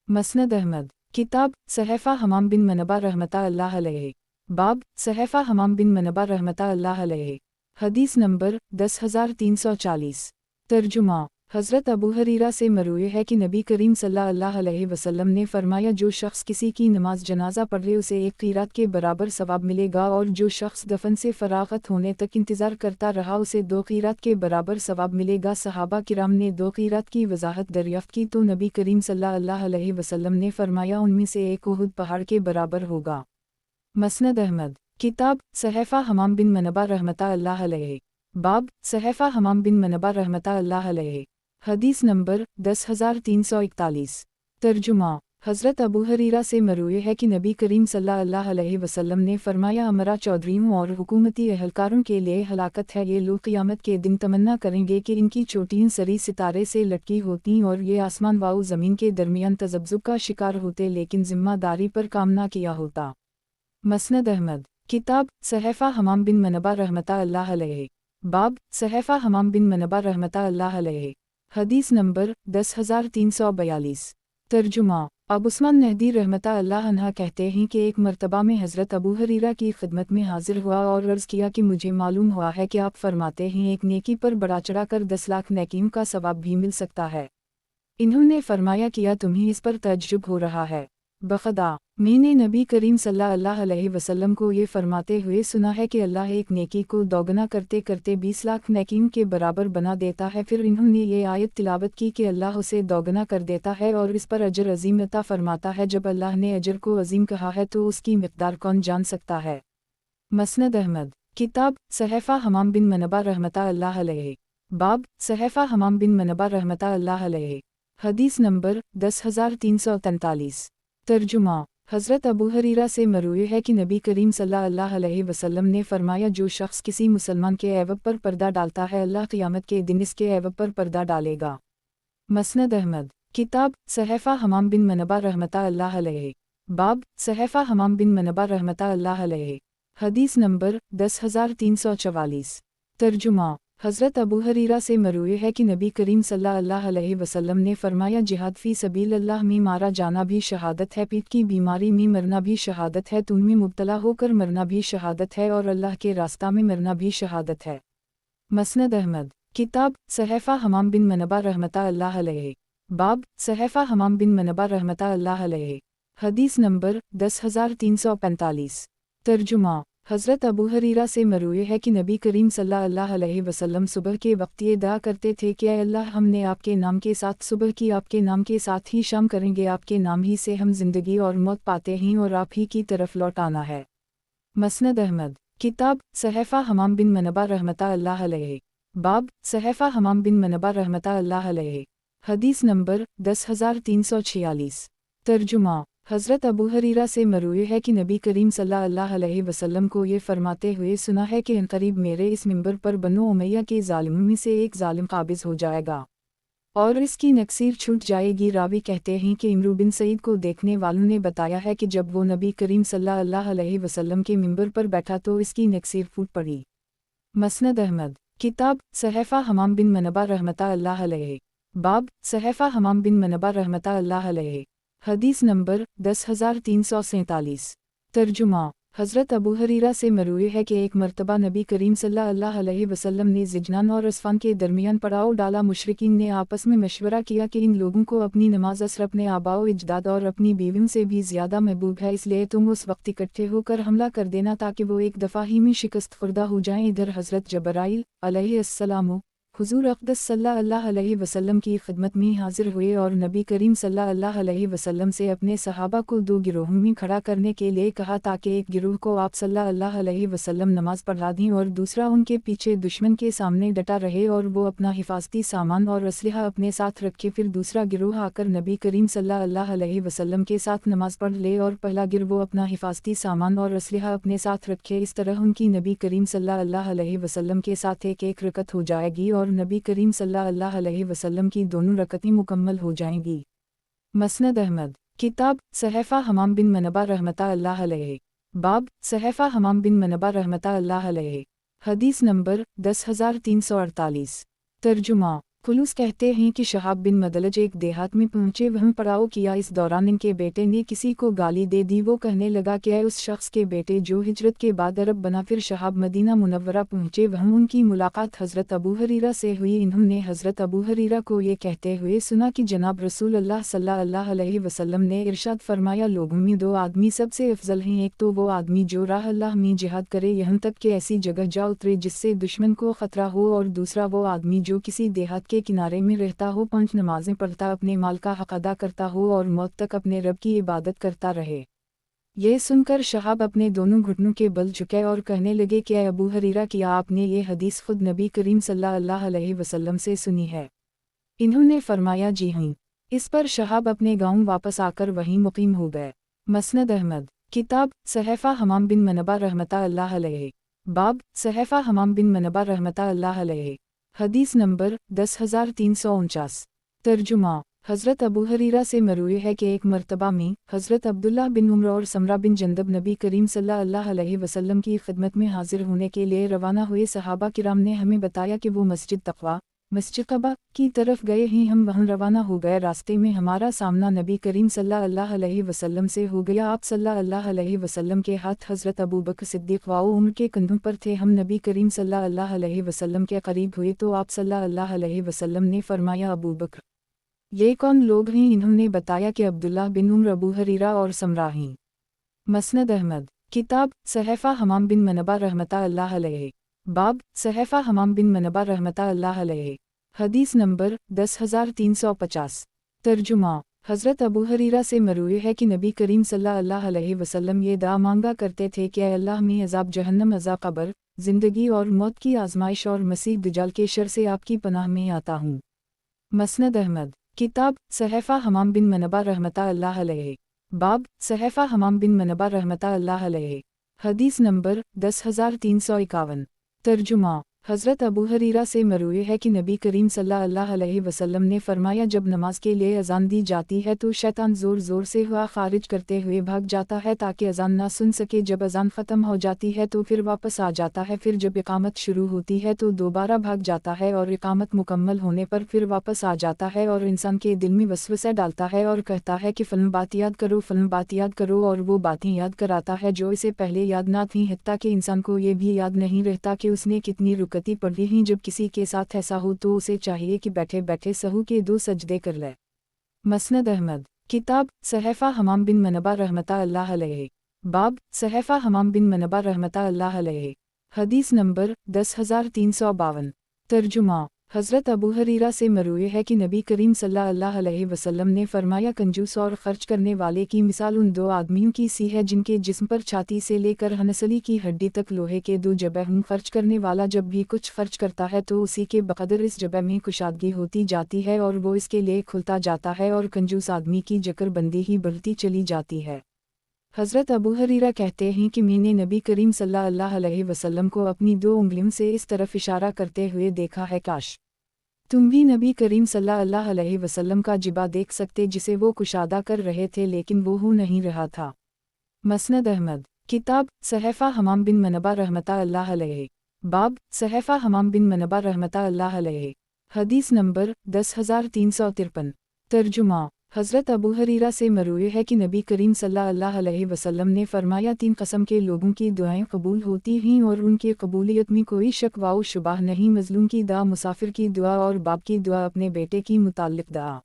मसनद अहमद। किताब सहैफा हमाम बिन मनबा रहमतुल्लाह अलैहि। बाब सहैफा हमाम बिन मनबा रहमतुल्लाह अलैहि। हदीस नंबर 10340। तर्जुमा। हज़रत अबू हरीरा से मरूए है कि नबी करीम सल्लल्लाहु अलैहि वसल्लम ने फरमाया, जो शख्स किसी की नमाज जनाजा पढ़ ले उसे 1 क़ीरात के बराबर सवाब मिलेगा, और जो शख्स दफन से फरागत होने तक इंतज़ार करता रहा उसे 2 क़ीरात के बराबर सवाब मिलेगा। सहाबा किराम ने 2 क़ीरात की वज़ाहत दरियाफ़्त की तो नबी करीम सल्लल्लाहु अलैहि वसल्लम ने फरमाया, उनमें से एक उहुद पहाड़ के बराबर होगा। मसनद अहमद। किताब सहफ़ा हमाम बिन मनबा रहमता अल्लाह अलैहि। बाब सहफ़ा हमाम बिन मनबा रहमता अल्लाह अलैहि। हदीस नंबर 10341। तर्जुमा हज़रत अबू हरीरा से मरूए है कि नबी करीम सल्लल्लाहु अलैहि वसल्लम ने फरमाया, अमरा चौधरियों और हुकूमती एहलकारों के लिए हलाकत है। ये लोग क़यामत के दिन तमन्ना करेंगे कि इनकी चोटियाँ सरी सितारे से लटकी होती और ये आसमान व ज़मीन के दरमियान तज़ब्ज़ुब का शिकार होते, लेकिन ज़िम्मेदारी पर काम ना किया होता। मसनद अहमद। किताब सहफ़ा हमाम बिन मनबा रहमता अल्लाह अलैहि। बाब सहफ़ा हमाम बिन मनबा रहमता अल्लाह अलैहि। हदीस नंबर 10342। तर्जुमा अबू उस्मान नहदी रहमता अल्लाह अन्हा कहते हैं कि एक मर्तबा में हज़रत अबू हरीरा की खिदमत में हाजिर हुआ और अर्ज़ किया कि मुझे मालूम हुआ है कि आप फरमाते हैं एक नेकी पर बढ़ा चढ़ा कर 10 लाख नेकियों का सवाब भी मिल सकता है। इन्होंने फरमाया, किया तुम्हें इस पर तअज्जुब हो रहा है? बखदा मैंने नबी करीम सल्लल्लाहु अलैहि वसल्लम को ये फरमाते हुए सुना है कि अल्लाह एक नेकी को दोगुना करते करते 20 लाख नेकियों के बराबर बना देता है। फिर इन्होंने ये आयत तिलावत की कि अल्लाह उसे दोगुना कर देता है और इस पर अजर अजीम अता फरमाता है। जब अल्लाह ने अजर को अजीम कहा है तो उसकी मिक़दार कौन जान सकता है। मसनद अहमद। किताब सहफ़ा हमाम बिन मनबा रहमता अल्लाह अलैहि। बाब सहफ़ा हमाम बिन मनबा रहमता अल्लाह अलैहि। हदीस नंबर 10343। तर्जुमा हज़रत अबू हरीरा से मरूए है कि नबी करीम सल्लल्लाहु अलैहि वसल्लम ने फरमाया, जो शख्स किसी मुसलमान के ऐब पर पर्दा डालता है, अल्लाह क़यामत के दिन इसके ऐब पर पर्दा डालेगा। मसनद अहमद। किताब सहफ़ा हमाम बिन मनबा रहमता अल्लाह अलैहि। बाब सहफ़ा हमाम बिन मनबा रहमता अल्लाह अलैहि। हदीस नंबर 10344। तर्जुमा हज़रत अबू हरीरा से मरूए है कि नबी करीम सल्लल्लाहु अलैहि वसल्लम ने फरमाया, जिहाद फ़ी सबीलिल्लाह में मारा जाना भी शहादत है, पीठ की बीमारी में मरना भी शहादत है, खून में मुब्तला होकर मरना भी शहादत है और अल्लाह के रास्ता में मरना भी शहादत है। मसनद अहमद। किताब सहफ़ा हमाम बिन मनबा रहमता अल्लाह अलैहि। बाब सहफ़ा हमाम बिन मनबा रहमता अल्लाह अलैहि। हदीस नंबर 10345। तर्जुमा हज़रत अबू हरीरा से मरूए है कि नबी करीम सल्लल्लाहु अलैहि वसल्लम सुबह के वक्त ये दुआ करते थे कि अल्लाह, हमने आपके नाम के साथ सुबह की, आपके नाम के साथ ही शाम करेंगे, आपके नाम ही से हम ज़िंदगी और मौत पाते हैं और आप ही की तरफ लौट आना है। मसनद अहमद। किताब सहफ़ा हमाम बिन मनबा रहमता अल्लाह अलैहि। बाब सहफ़ा हमाम बिन मनबा रहमता अल्लाह अलैहि। हदीस नंबर 10346। तर्जुमा हज़रत अबू हरीरा से मरूए है कि नबी करीम सल्लल्लाहु अलैहि वसल्लम को ये फरमाते हुए सुना है कि क़रीब मेरे इस मिंबर पर बनो उमैया के ज़ालिमों में से एक ज़ालिम काबिज़ हो जाएगा और इसकी नक्सीर छूट जाएगी। रावी कहते हैं कि इमरू बिन सईद को देखने वालों ने बताया है कि जब वो नबी करीम सल्लल्लाहु अलैहि वसल्लम के मिंबर पर बैठा तो इसकी नक्सीर फूट पड़ी। मसनद अहमद। किताब सहफ़ा हमाम बिन मनबा रहमता अल्लाह अलैहि। बाब सहफ़ा हमाम बिन मनबा रहमता अल्लाह अलैहि। हदीस नंबर 10347। तर्जुमा हज़रत अबू हरीरा से मरूए है कि एक मर्तबा नबी करीम सल्लल्लाहु अलैहि वसल्लम ने जिजनान और असफ़ान के दरमियान पड़ाव डाला। मुशरिकीन ने आपस में मशवरा किया कि इन लोगों को अपनी नमाज असर अपने आबाओ इजदाद और अपनी बीवियों से भी ज़्यादा महबूब है, इसलिए तुम उस वक्त इकट्ठे होकर हमला कर देना ताकि वो एक दफ़ा ही में शिकस्त खुर्दा हो जाएं। इधर हज़रत जबराइल अलैहिस्सलाम हुज़ूर अक़दस सल्लल्लाहु अलैहि वसल्लम की खिदमत में हाजिर हुए और नबी करीम सल्लल्लाहु अलैहि वसल्लम से अपने सहाबा को दो गिरोहों में खड़ा करने के लिए कहा ताकि एक गिरोह को आप सल्लल्लाहु अलैहि वसल्लम नमाज पढ़ा दें और दूसरा उनके पीछे दुश्मन के सामने डटा रहे और वो अपना हिफाजती सामान और असलहा अपने साथ रखे। फिर दूसरा गिरोह आकर नबी करीम सल्लल्लाहु अलैहि वसल्लम के साथ नमाज पढ़ ले और पहला गिरोह अपना हिफाजती सामान और असलहा अपने साथ रखे। इस तरह उनकी नबी करीम सल्लल्लाहु अलैहि वसल्लम के साथ एक एक रकत हो जाएगी और नबी करीम सल्लल्लाहु अलैहि वसल्लम की दोनों रकतें मुकम्मल हो जाएंगी। मसनद अहमद। किताब सहफ़ा हमाम बिन मनबा रहमता अल्लाह अलैहि। बाब सहफ़ा हमाम बिन मनबा रहमता अल्लाह अलैहि। हदीस नंबर 10348। तर्जुमा खुलूस कहते हैं कि शहाब बिन मदलज एक देहात में पहुँचे, वहाँ पड़ाव किया। इस दौरान इनके बेटे ने किसी को गाली दे दी। वो कहने लगा कि उस शख्स के बेटे जो हिजरत के बाद अरब बना। फिर शहाब मदीना मुनव्वरा पहुँचे, वहाँ उनकी मुलाकात हज़रत अबू हरीरा से हुई। इन्होंने हज़रत अबू हरीरा को ये कहते हुए सुना कि जनाब रसूल अल्लाह सल्लल्लाहु अलैहि वसल्लम ने इरशाद फरमाया, लोगों में दो आदमी सबसे अफजल हैं, एक तो वो आदमी जो राह अल्लाह में जिहाद करे यहाँ तक कि ऐसी जगह जा उतरे जिससे दुश्मन को ख़तरा हो, और दूसरा वो आदमी जो किसी देहात के किनारे में रहता हो, 5 नमाजें पढ़ता, अपने माल का हक अदा करता हो और मौत तक अपने रब की इबादत करता रहे। ये सुनकर शहाब अपने दोनों घुटनों के बल झुके और कहने लगे कि अबू हरीरा क्या आपने ये हदीस खुद नबी करीम सल्लल्लाहु अलैहि वसल्लम से सुनी है? इन्होंने फरमाया जी हाँ। इस पर शहाब अपने गांव वापस आकर वहीं मुकीम हो गए। मसनद अहमद किताब सहफ़ा हमाम बिन मनबा रहमतुल्लाह अलैहि। बाब सहफ़ा हमाम बिन मनबा रहमतुल्लाह अलैहि। हदीस नंबर 10349। तर्जुमा हज़रत अबू हरीरा से मरूई है कि एक मर्तबा में हज़रत अब्दुल्लाह बिन उम्र और समरा बिन जंदब नबी करीम सल्लल्लाहु अलैहि वसल्लम की खिदमत में हाजिर होने के लिए रवाना हुए। सहाबा किराम ने हमें बताया कि वो मस्जिद तक़वा मस्जिद क़बा की तरफ गए ही हम वहाँ रवाना हो गए। रास्ते में हमारा सामना नबी करीम सल्लल्लाहु अलैहि वसल्लम से हो गया। आप सल्लल्लाहु अलैहि वसल्लम के हाथ हज़रत अबू बकर सिद्दीक़ व उम्र के कंधों पर थे। हम नबी करीम सल्लल्लाहु अलैहि वसल्लम के करीब हुए तो आप सल्लल्लाहु अलैहि वसल्लम ने फरमाया अबू बकर ये कौन लोग हैं? इन्होंने बताया कि अब्दुल्लाह बिन उम्र, अबू हरीरा और समरा हैं। मसनद अहमद किताब सहफ़ा हमाम बिन मनबा रहमतुल्लाह अलैहि। बाब सहफ़ा हमाम बिन मनबा रहमतुल्लाह अलैहि। हदीस नंबर 10350। तर्जुमा हज़रत अबू हरीरा से मरूई है कि नबी करीम सल्लल्लाहु अलैहि वसल्लम ये दुआ मांगा करते थे कि अल्लाह में अज़ाब जहन्नम, अज़ाब कब्र, ज़िंदगी और मौत की आजमाइश और मसीह दज्जाल के शर से आपकी पनाह में आता हूँ। मसनद अहमद किताब सहफ़ा हमाम बिन मनबा रहमतुल्लाह अलैहि। बाब सहफ़ा हमाम बिन मनबा रहमतुल्लाह अलैहि। हदीस नंबर 10351। तर्जुमा हज़रत अबू हरीरा से मरूई है कि नबी करीम सल्लल्लाहु अलैहि वसल्लम ने फरमाया जब नमाज के लिए अज़ान दी जाती है तो शैतान ज़ोर ज़ोर से हुआ खारिज करते हुए भाग जाता है ताकि अज़ान ना सुन सके। जब अज़ान ख़त्म हो जाती है तो फिर वापस आ जाता है। फिर जब इक़ामत शुरू होती है तो दोबारा भाग जाता है और इक़ामत मुकम्मल होने पर फिर वापस आ जाता है और इंसान के दिल में वसवसा डालता है और कहता है कि फ़लन बात याद करो, फ़लन बात याद करो, और वो बातें याद कराता है जो इसे पहले याद ना थीं। हत्ता कि इंसान को ये भी याद नहीं रहता कि उसने कितनी रुकती पढ़ी हैं। जब किसी के साथ ऐसा हो तो उसे चाहिए कि बैठे बैठे सहू के 2 सजदे कर ले। मसनद अहमद किताब सहफ़ा हमाम बिन मनबा रहमतुल्लाह अलैहि। बाब सहफ़ा हमाम बिन मनबा रहमतुल्लाह अलैहि। हदीस नंबर 10352। तर्जुमा हज़रत अबू हरीरा से मरूई है कि नबी करीम सल्लल्लाहु अलैहि वसल्लम ने फरमाया कंजूस और खर्च करने वाले की मिसाल उन 2 आदमियों की सी है जिनके जिस्म पर छाती से लेकर हनसली की हड्डी तक लोहे के 2 जबे हैं। खर्च करने वाला जब भी कुछ खर्च करता है तो उसी के बक़दर इस जबे में कुशादगी होती जाती है और वो इसके लिए खुलता जाता है और कंजूस आदमी की जकरबंदी ही बढ़ती चली जाती है। हज़रत अबू हरीरा कहते हैं कि मैंने नबी करीम सल्लल्लाहु अलैहि वसल्लम को अपनी 2 उंगलियों से इस तरफ इशारा करते हुए देखा है, काश तुम भी नबी करीम सल्लल्लाहु अलैहि वसल्लम का जिबा देख सकते जिसे वो कुशादा कर रहे थे, लेकिन वो हो नहीं रहा था। मसनद अहमद किताब सहफ़ा हमाम बिन मनबा रहमतुल्लाह अलैहि। बाब सहफ़ा हमाम बिन मनबा रहमतुल्लाह अलैहि। हदीस नंबर 10353। तर्जुमा हज़रत अबू हरीरा से मरूई है कि नबी करीम सल्लल्लाहु अलैहि वसल्लम ने फरमाया 3 कस्म के लोगों की दुआएं कबूल होती हैं और उनकी कबूलियत में कोई शक व शुबह नहीं। मज़लूम की दुआ, मुसाफिर की दुआ और बाप की दुआ, अपने बेटे की मुताल्लिक़ दुआ।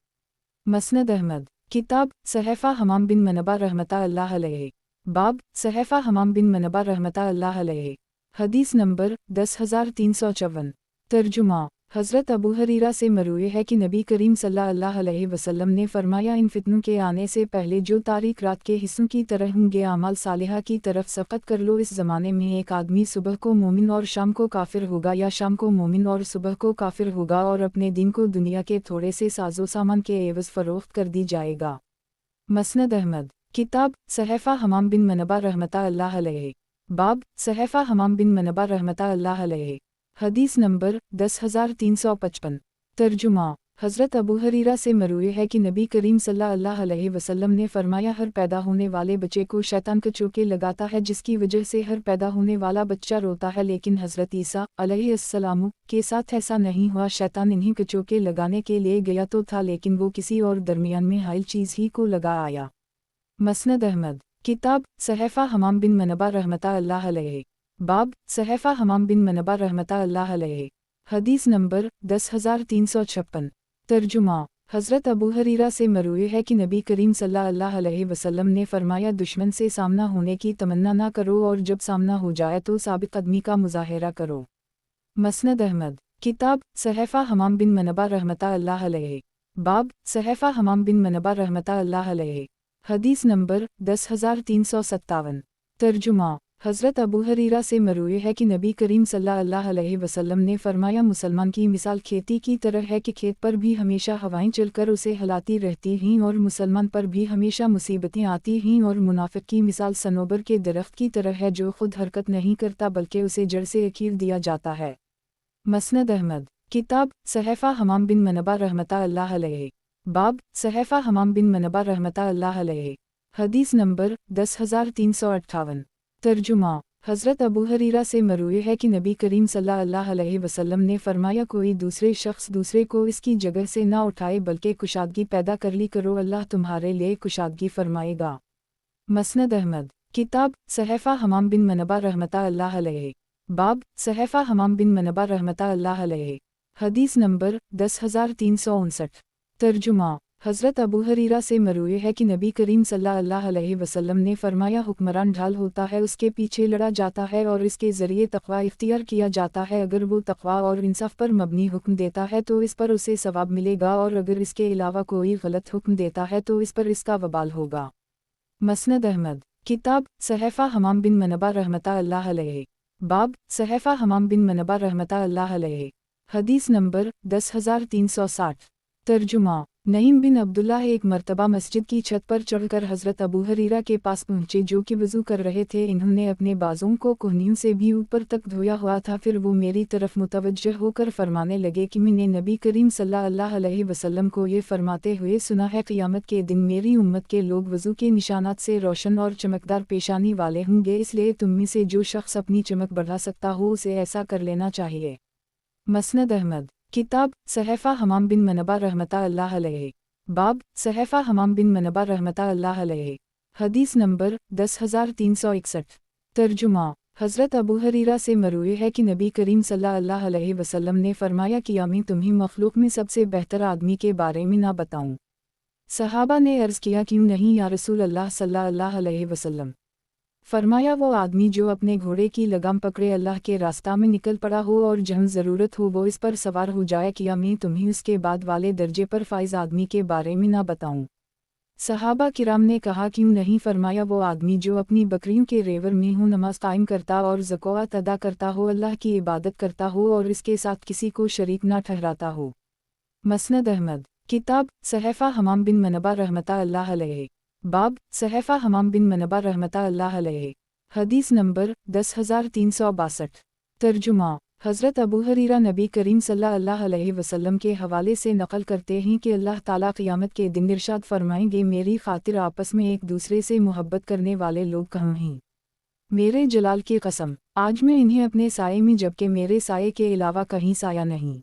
मसनद अहमद किताब सहफ़ा हमाम बिन मनबा रहमतुल्लाह अलैहि। बाब सहफ़ा हमाम बिन मनबा रहमतुल्लाह अलैहि। हदीस नंबर 10354। तर्जुमा हज़रत अबू हरीरा से मरूई है कि नबी करीम सल्लल्लाहु अलैहि वसल्लम ने फरमाया इन फितनों के आने से पहले जो तारीक रात के हिस्सों की तरह होंगे आमाल सालिहा की तरफ सफ़त कर लो। इस ज़माने में एक आदमी सुबह को मोमिन और शाम को काफिर होगा, या शाम को मोमिन और सुबह को काफिर होगा, और अपने दिन को दुनिया के थोड़े से साजो सामान के एवज़ फ़रोख्त कर दी जाएगा। मसनद अहमद किताब सहफ़ा हमाम बिन मनबा रहमतुल्लाह अलैहि। बाब सहफ़ा हमाम बिन मनबा रहमतुल्लाह अलैहि। हदीस नंबर 10355। तर्जुमा हज़रत अबू हरीरा से मरूई है कि नबी करीम सल्लल्लाहु अलैहि वसल्लम ने फरमाया हर पैदा होने वाले बच्चे को शैतान कचोके लगाता है, जिसकी वजह से हर पैदा होने वाला बच्चा रोता है, लेकिन हज़रत ईसा अलैहिस्सलाम के साथ ऐसा नहीं हुआ। शैतान इन्हीं कचोके लगाने के लिए गया तो था, लेकिन वो किसी और दरमियान में हाइल चीज़ ही को लगा आया। मसनद अहमद किताब सहफ़ा हमाम बिन मनबा रहमतुल्लाह अलैहि। बाब सहफ़ा हमाम बिन मनबा रहमतुल्लाह अलैहि। हदीस नंबर 10356। तर्जुमा हज़रत अबू हरीरा से मरूई है कि नबी करीम सल्लल्लाहु अलैहि वसल्लम ने फरमाया दुश्मन से सामना होने की तमन्ना ना करो, और जब सामना हो जाए तो साबिक़ कदमी का मुज़ाहिरा करो। मसनद अहमद किताब सहफ़ा हमाम बिन मनबा रहमतुल्लाह अलैहि। बाब सहफ़ा हमाम बिन मनबा रहमतुल्लाह अलैहि। حدیث نمبر 10,357۔ ترجمہ۔ حضرت ابو ہریرہ سے مروی ہے کہ نبی کریم صلی اللہ علیہ وسلم نے فرمایا، مسلمان کی مثال کھیتی کی طرح ہے کہ کھیت پر بھی ہمیشہ ہوائیں چل کر اسے ہلاتی رہتی ہیں اور مسلمان پر بھی ہمیشہ مصیبتیں آتی ہیں، اور منافق کی مثال صنوبر کے درخت کی طرح ہے جو خود حرکت نہیں کرتا بلکہ اسے جڑ سے اکھیڑ دیا جاتا ہے۔ مسند احمد۔ کتاب صحیفہ حمام بن منبہ رحمۃ اللہ علیہ۔ باب صحیفہ حمام بن منبہ رحمۃ اللہ علیہ۔ حدیث نمبر 10,358۔ ترجمہ۔ حضرت ابو ہریرہ سے مروی ہے کہ نبی کریم صلی اللہ علیہ وسلم نے فرمایا، کوئی دوسرے شخص دوسرے کو اس کی جگہ سے نہ اٹھائے بلکہ کشادگی پیدا کر لی کرو، اللہ تمہارے لیے کشادگی فرمائے گا۔ مسند احمد۔ کتاب صحیفہ حمام بن منبہ رحمۃ اللہ علیہ۔ باب صحیفہ حمام بن منبہ رحمۃ اللہ علیہ۔ حدیث نمبر 10,359۔ ترجمہ۔ حضرت ابو ہریرہ سے مروی ہے کہ نبی کریم صلی اللہ علیہ وسلم نے فرمایا، حکمران ڈھال ہوتا ہے، اس کے پیچھے لڑا جاتا ہے اور اس کے ذریعے تقوی اختیار کیا جاتا ہے، اگر وہ تقوی اور انصاف پر مبنی حکم دیتا ہے تو اس پر اسے ثواب ملے گا، اور اگر اس کے علاوہ کوئی غلط حکم دیتا ہے تو اس پر اس کا وبال ہوگا۔ مسند احمد۔ کتاب صحیفہ حمام بن منبہ رحمۃ اللہ علیہ۔ باب صحیفہ حمام بن منبہ رحمۃ اللہ علیہ۔ حدیث نمبر 10,360۔ ترجمہ۔ نعیم بن عبداللہ ایک مرتبہ مسجد کی چھت پر چڑھ کر حضرت ابو ہریرہ کے پاس پہنچے جو کہ وضو کر رہے تھے، انہوں نے اپنے بازوں کو کوہنیوں سے بھی اوپر تک دھویا ہوا تھا، پھر وہ میری طرف متوجہ ہو کر فرمانے لگے کہ میں نے نبی کریم صلی اللہ علیہ وسلم کو یہ فرماتے ہوئے سنا ہے، قیامت کے دن میری امت کے لوگ وضو کے نشانات سے روشن اور چمکدار پیشانی والے ہوں گے، اس لیے تم میں سے جو شخص اپنی چمک بڑھا سکتا ہو اسے ایسا کر لینا چاہیے۔ مسند احمد۔ کتاب صحیفہ حمام بن منبہ رحمۃ اللہ علیہ۔ باب صحیفہ حمام بن منبہ رحمۃ اللہ علیہ۔ حدیث نمبر 10,361۔ ترجمہ۔ حضرت ابو ہریرہ سے مروی ہے کہ نبی کریم صلی اللہ علیہ وسلم نے فرمایا، کیا میں تمہیں مخلوق میں سب سے بہتر آدمی کے بارے میں نہ بتاؤں؟ صحابہ نے عرض کیا، کیوں نہیں یا رسول اللہ صلی اللہ علیہ وسلم؟ فرمایا، وہ آدمی جو اپنے گھوڑے کی لگام پکڑے اللہ کے راستہ میں نکل پڑا ہو اور جہاں ضرورت ہو وہ اس پر سوار ہو جائے، کیا میں تمہیں اس کے بعد والے درجے پر فائز آدمی کے بارے میں نہ بتاؤں؟ صحابہ کرام نے کہا، کیوں نہیں؟ فرمایا، وہ آدمی جو اپنی بکریوں کے ریور میں ہو نماز قائم کرتا اور زکوٰۃ ادا کرتا ہو، اللہ کی عبادت کرتا ہو اور اس کے ساتھ کسی کو شریک نہ ٹھہراتا ہو۔ مسند احمد۔ کتاب صحیفہ حمام بن منبہ رحمۃ اللہ علیہ۔ باب صحیفہ حمام بن منبہ رحمۃ اللہ علیہ۔ حدیث نمبر 10,362۔ ترجمہ۔ حضرت ابو ہریرہ نبی کریم صلی اللہ علیہ وسلم کے حوالے سے نقل کرتے ہیں کہ اللہ تعالیٰ قیامت کے دن ارشاد فرمائیں گے، میری خاطر آپس میں ایک دوسرے سے محبت کرنے والے لوگ کہاں ہیں؟ میرے جلال کی قسم، آج میں انہیں اپنے سائے میں جبکہ میرے سائے کے علاوہ کہیں سایہ نہیں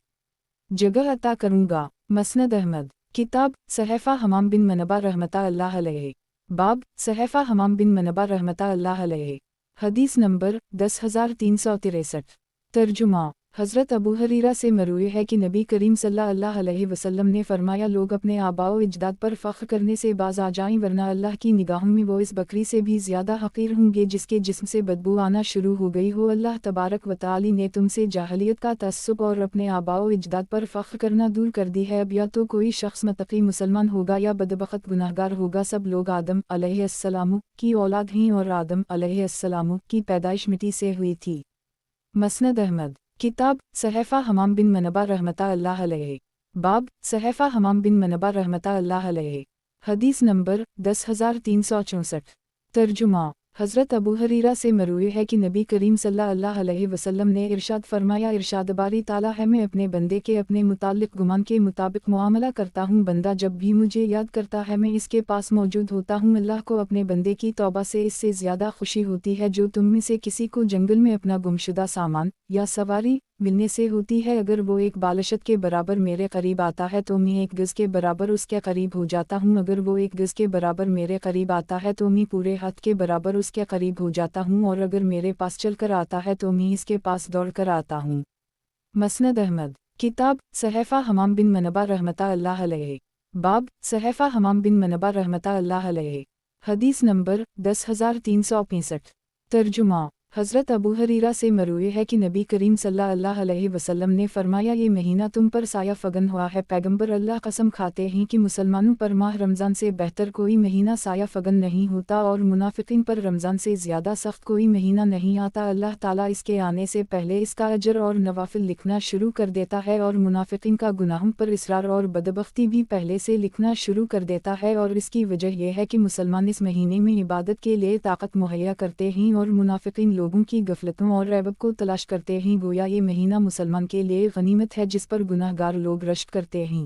جگہ عطا کروں گا۔ مسند احمد۔ کتاب صحیفہ حمام بن منبہ رحمۃ اللہ علیہ۔ باب صحیفہ حمام بن منبہ رحمۃ اللہ علیہ۔ حدیث نمبر 10,363۔ ترجمہ۔ حضرت ابو ہریرہ سے مروی ہے کہ نبی کریم صلی اللہ علیہ وسلم نے فرمایا، لوگ اپنے آباء و اجداد پر فخر کرنے سے باز آ جائیں، ورنہ اللہ کی نگاہوں میں وہ اس بکری سے بھی زیادہ حقیر ہوں گے جس کے جسم سے بدبو آنا شروع ہو گئی ہو۔ اللہ تبارک و تعالی نے تم سے جاہلیت کا تعصب اور اپنے آباء و اجداد پر فخر کرنا دور کر دی ہے، اب یا تو کوئی شخص متقی مسلمان ہوگا یا بدبخت گناہگار ہوگا، سب لوگ آدم علیہ السلام کی اولاد ہیں اور آدم علیہ السلام کی پیدائش مٹی سے ہوئی تھی۔ مسند احمد۔ کتاب صحیفہ حمام بن منبہ رحمۃ اللہ علیہ۔ باب صحیفہ حمام بن منبہ رحمۃ اللہ علیہ۔ حدیث نمبر 10,364۔ ترجمہ۔ حضرت ابو ہریرہ سے مروی ہے کہ نبی کریم صلی اللہ علیہ وسلم نے ارشاد فرمایا، ارشاد باری تعالیٰ ہے، میں اپنے بندے کے اپنے متعلق گمان کے مطابق معاملہ کرتا ہوں، بندہ جب بھی مجھے یاد کرتا ہے میں اس کے پاس موجود ہوتا ہوں، اللہ کو اپنے بندے کی توبہ سے اس سے زیادہ خوشی ہوتی ہے جو تم میں سے کسی کو جنگل میں اپنا گمشدہ سامان یا سواری ملنے سے ہوتی ہے، اگر وہ ایک بالشت کے برابر میرے قریب آتا ہے تو میں ایک گز کے برابر اس کے قریب ہو جاتا ہوں، اگر وہ ایک گز کے برابر میرے قریب آتا ہے تو میں پورے ہاتھ کے برابر اس کے قریب ہو جاتا ہوں، اور اگر میرے پاس چل کر آتا ہے تو میں اس کے پاس دوڑ کر آتا ہوں۔ مسند احمد۔ کتاب صحیفہ حمام بن منبہ رحمۃ اللہ علیہ۔ باب صحیفہ حمام بن منبہ رحمۃ اللہ علیہ۔ حدیث نمبر 10,365۔ ترجمہ۔ हज़रत अबू हरीरा से मरूए है कि नबी करीम सल्लल्लाहु अलैहि वसल्लम ने फरमाया, ये महीना तुम पर साया फगन हुआ है। पैगंबर अल्लाह कसम खाते हैं कि मुसलमानों पर माह रमज़ान से बेहतर कोई महीना साया फगन नहीं होता और मुनाफिकीन पर रमज़ान से ज़्यादा सख्त कोई महीना नहीं आता। अल्लाह ताला इसके आने से पहले इसका अजर और नवाफिल लिखना शुरू कर देता है और मुनाफिकीन का गुनाहों पर इसरार और बदबख्ती भी पहले से लिखना शुरू कर देता है। और इसकी वजह यह है कि मुसलमान इस महीने में इबादत के लिए ताकत मुहैया करते हैं और मुनाफिकीन लोगों की गफलतों और रैबत को तलाश करते हैं। गोया ये महीना मुसलमान के लिए गनीमत है जिस पर गुनाहगार लोग रश्क करते हैं।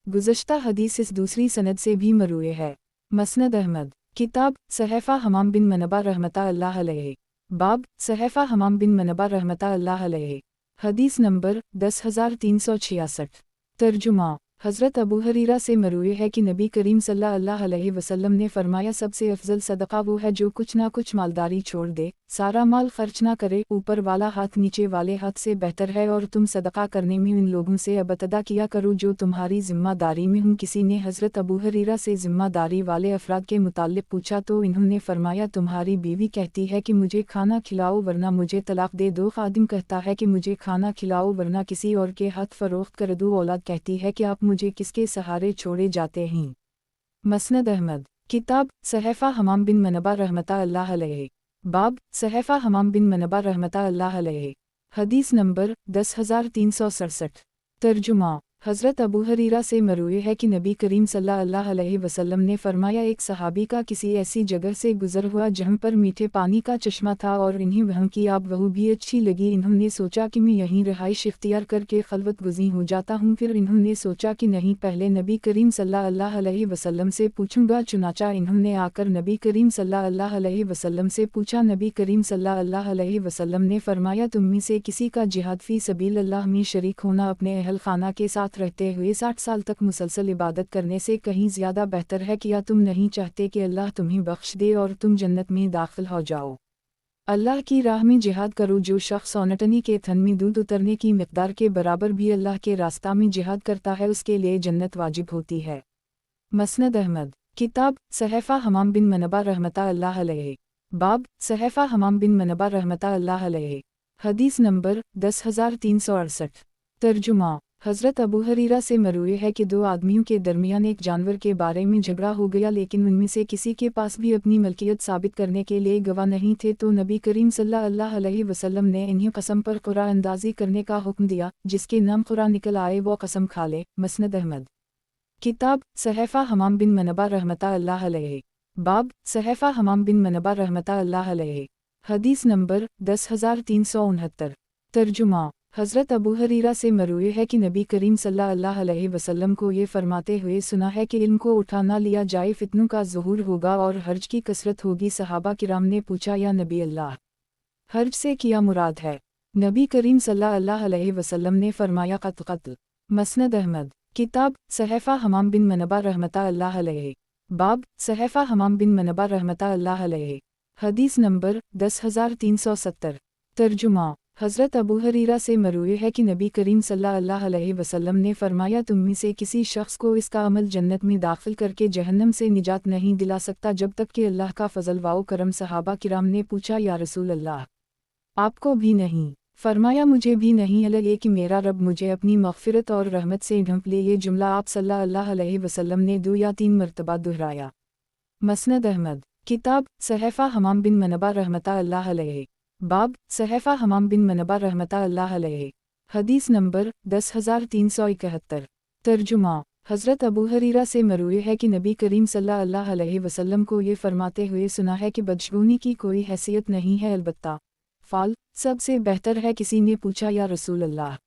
गुज़श्ता हदीस इस दूसरी सनद से भी मरूए है। मसनद अहमद, किताब सहफ़ा हमाम बिन मनबा रहमतुल्लाह अलैहि, बाब सहफ़ा हमाम बिन मनबा रहमतुल्लाह अलैहि, हदीस नंबर 10366। तर्जुमा, हज़रत अबू हरीरा से मरूए है कि नबी करीम सल्लल्लाहु अलैहि वसल्लम ने फरमाया, सबसे अफजल सदका वो है जो कुछ ना कुछ मालदारी छोड़ दे, सारा माल खर्च ना करे। ऊपर वाला हाथ नीचे वाले हाथ से बेहतर है और तुम सदका करने में उन लोगों से अबतदा किया करो जो तुम्हारी ज़िम्मेदारी में हूँ। किसी ने हज़रत अबू हरीरा से ज़िम्मेदारी वाले अफराद के मुताल्लिक़ पूछा तो इन्होंने फरमाया, तुम्हारी बीवी कहती है कि मुझे खाना खिलाओ वरना मुझे तलाक दे दो। खादिम कहता है कि मुझे खाना खिलाओ वरना किसी और के हाथ फ़रोख्त कर दो। औलाद कहती है कि आप मुझे किसके सहारे छोड़े जाते हैं। मसनद अहमद, किताब सहफ़ा हमाम बिन मनबा रहमतुल्लाह अलैहि, बाब सहफ़ा हमाम बिन मनबा रहमतुल्लाह अलैहि, हदीस नंबर 10367। तर्जुमा, हज़रत अबू हरीरा से मरूए है कि नबी करीम सल्लल्लाहु अलैहि वसल्लम ने फरमाया, एक सहाबी का किसी ऐसी जगह से गुज़र हुआ जहाँ पर मीठे पानी का चश्मा था और इन्हें वहाँ की आब वहू भी अच्छी लगी। इन्होंने सोचा कि मैं यहीं रहाइश इख्तियार करके खलवत गुज़ी हो जाता हूँ। फिर इन्होंने सोचा कि नहीं, पहले नबी करीम सल्लल्लाहु अलैहि वसल्लम से पूछूंगा। चुनाचा इन्होंने आकर नबी करीम सल्लल्लाहु अलैहि वसल्लम से पूछा। नबी करीम सल्लल्लाहु अलैहि वसल्लम ने फरमाया, तुम में से किसी का जिहाद फ़ी सबीलिल्लाह में शरीक होना अपने अहल खाना के साथ रहते हुए 60 साल तक मुसलसल इबादत करने से कहीं ज़्यादा बेहतर है। क्या तुम नहीं चाहते कि अल्लाह तुम्हें बख्श दे और तुम जन्नत में दाखिल हो जाओ? अल्लाह की राह में जिहाद करो। जो शख्स औनटनी के थन में दूध उतरने की मिक़दार के बराबर भी अल्लाह के रास्ता में जिहाद करता है, उसके लिए जन्नत वाजिब होती है। मसनद अहमद, किताब सहफ़ा हमाम बिन मनबा रहमतुल्लाह अलैहि, बाब सहफ़ा हमाम बिन मनबा रहमतुल्लाह अलैहि, हदीस नंबर 10368। तर्जुमा, हज़रत अबू हरीरा से मरूए है कि दो आदमियों के दरमियान एक जानवर के बारे में झगड़ा हो गया, लेकिन उनमें से किसी के पास भी अपनी मलकियत साबित करने के लिए गवाह नहीं थे। तो नबी करीम सल्लल्लाहु अलैहि वसल्लम ने इन्हें कसम पर क़ुरा अंदाज़ी करने का हुक्म दिया। जिसके नाम क़ुरा निकल आए वो कसम खा ले। मसनद अहमद, किताब सहफ़ा हमाम बिन मनबा रहमतुल्लाह अलैहि, बाब सहफ़ा हमाम बिन मनबा रहमतुल्लाह अलैहि, हदीस नंबर 10369। तर्जुमा, हज़रत अबू हरीरा से मरूए है कि नबी करीम सल्लल्लाहु अलैहि वसल्लम को ये फरमाते हुए सुना है कि इल्म को उठा ना लिया जाए, फितनों का ज़ुहूर होगा और हर्ज की कसरत होगी। सहाबा किराम ने पूछा, या नबी अल्लाह, हर्ज से क्या मुराद है? नबी करीम सल्लल्लाहु अलैहि वसल्लम ने फरमाया, क़त्ल। मसनद अहमद, किताब सहफ़ा हमाम बिन मनबा रहमतुल्लाह अलैहि, बाब सहफ़ा हमाम बिन मनबा रहमतुल्लाह अलैहि, हदीस नंबर 10370। तर्जुमा, हज़रत अबू हरीरा से मरूए है कि नबी करीम सल्लल्लाहु अलैहि वसल्लम ने फरमाया, तुम में से किसी शख्स को इसका अमल जन्नत में दाखिल करके जहन्नम से निजात नहीं दिला सकता जब तक कि अल्लाह का फ़ज़ल व करम। सहाबा किराम ने पूछा, या रसूल अल्लाह, आपको भी नहीं? फरमाया, मुझे भी नहीं, अलग ये कि मेरा रब मुझे अपनी मग़फ़िरत और रहमत से ढंप ले। ये जुमला आप सल्लल्लाहु अलैहि वसल्लम ने 2 या 3 मरतबा दोहराया। मसनद अहमद, किताब सहफ़ा हमाम बिन मनबा रहमतुल्लाह अलैहि, बाब सहफ़ा हमाम बिन मनबा रहमतुल्लाह अलैहि, हदीस नंबर 10371। तर्जुमा, हज़रत अबू हरीरा से मरूए है कि नबी करीम सल्लल्लाहु अलैहि वसल्लम को ये फरमाते हुए सुना है कि बदशगुनी की कोई हैसियत नहीं है, अलबत्ता फ़ाल सबसे बेहतर है। किसी ने पूछा, या रसूल अल्लाह,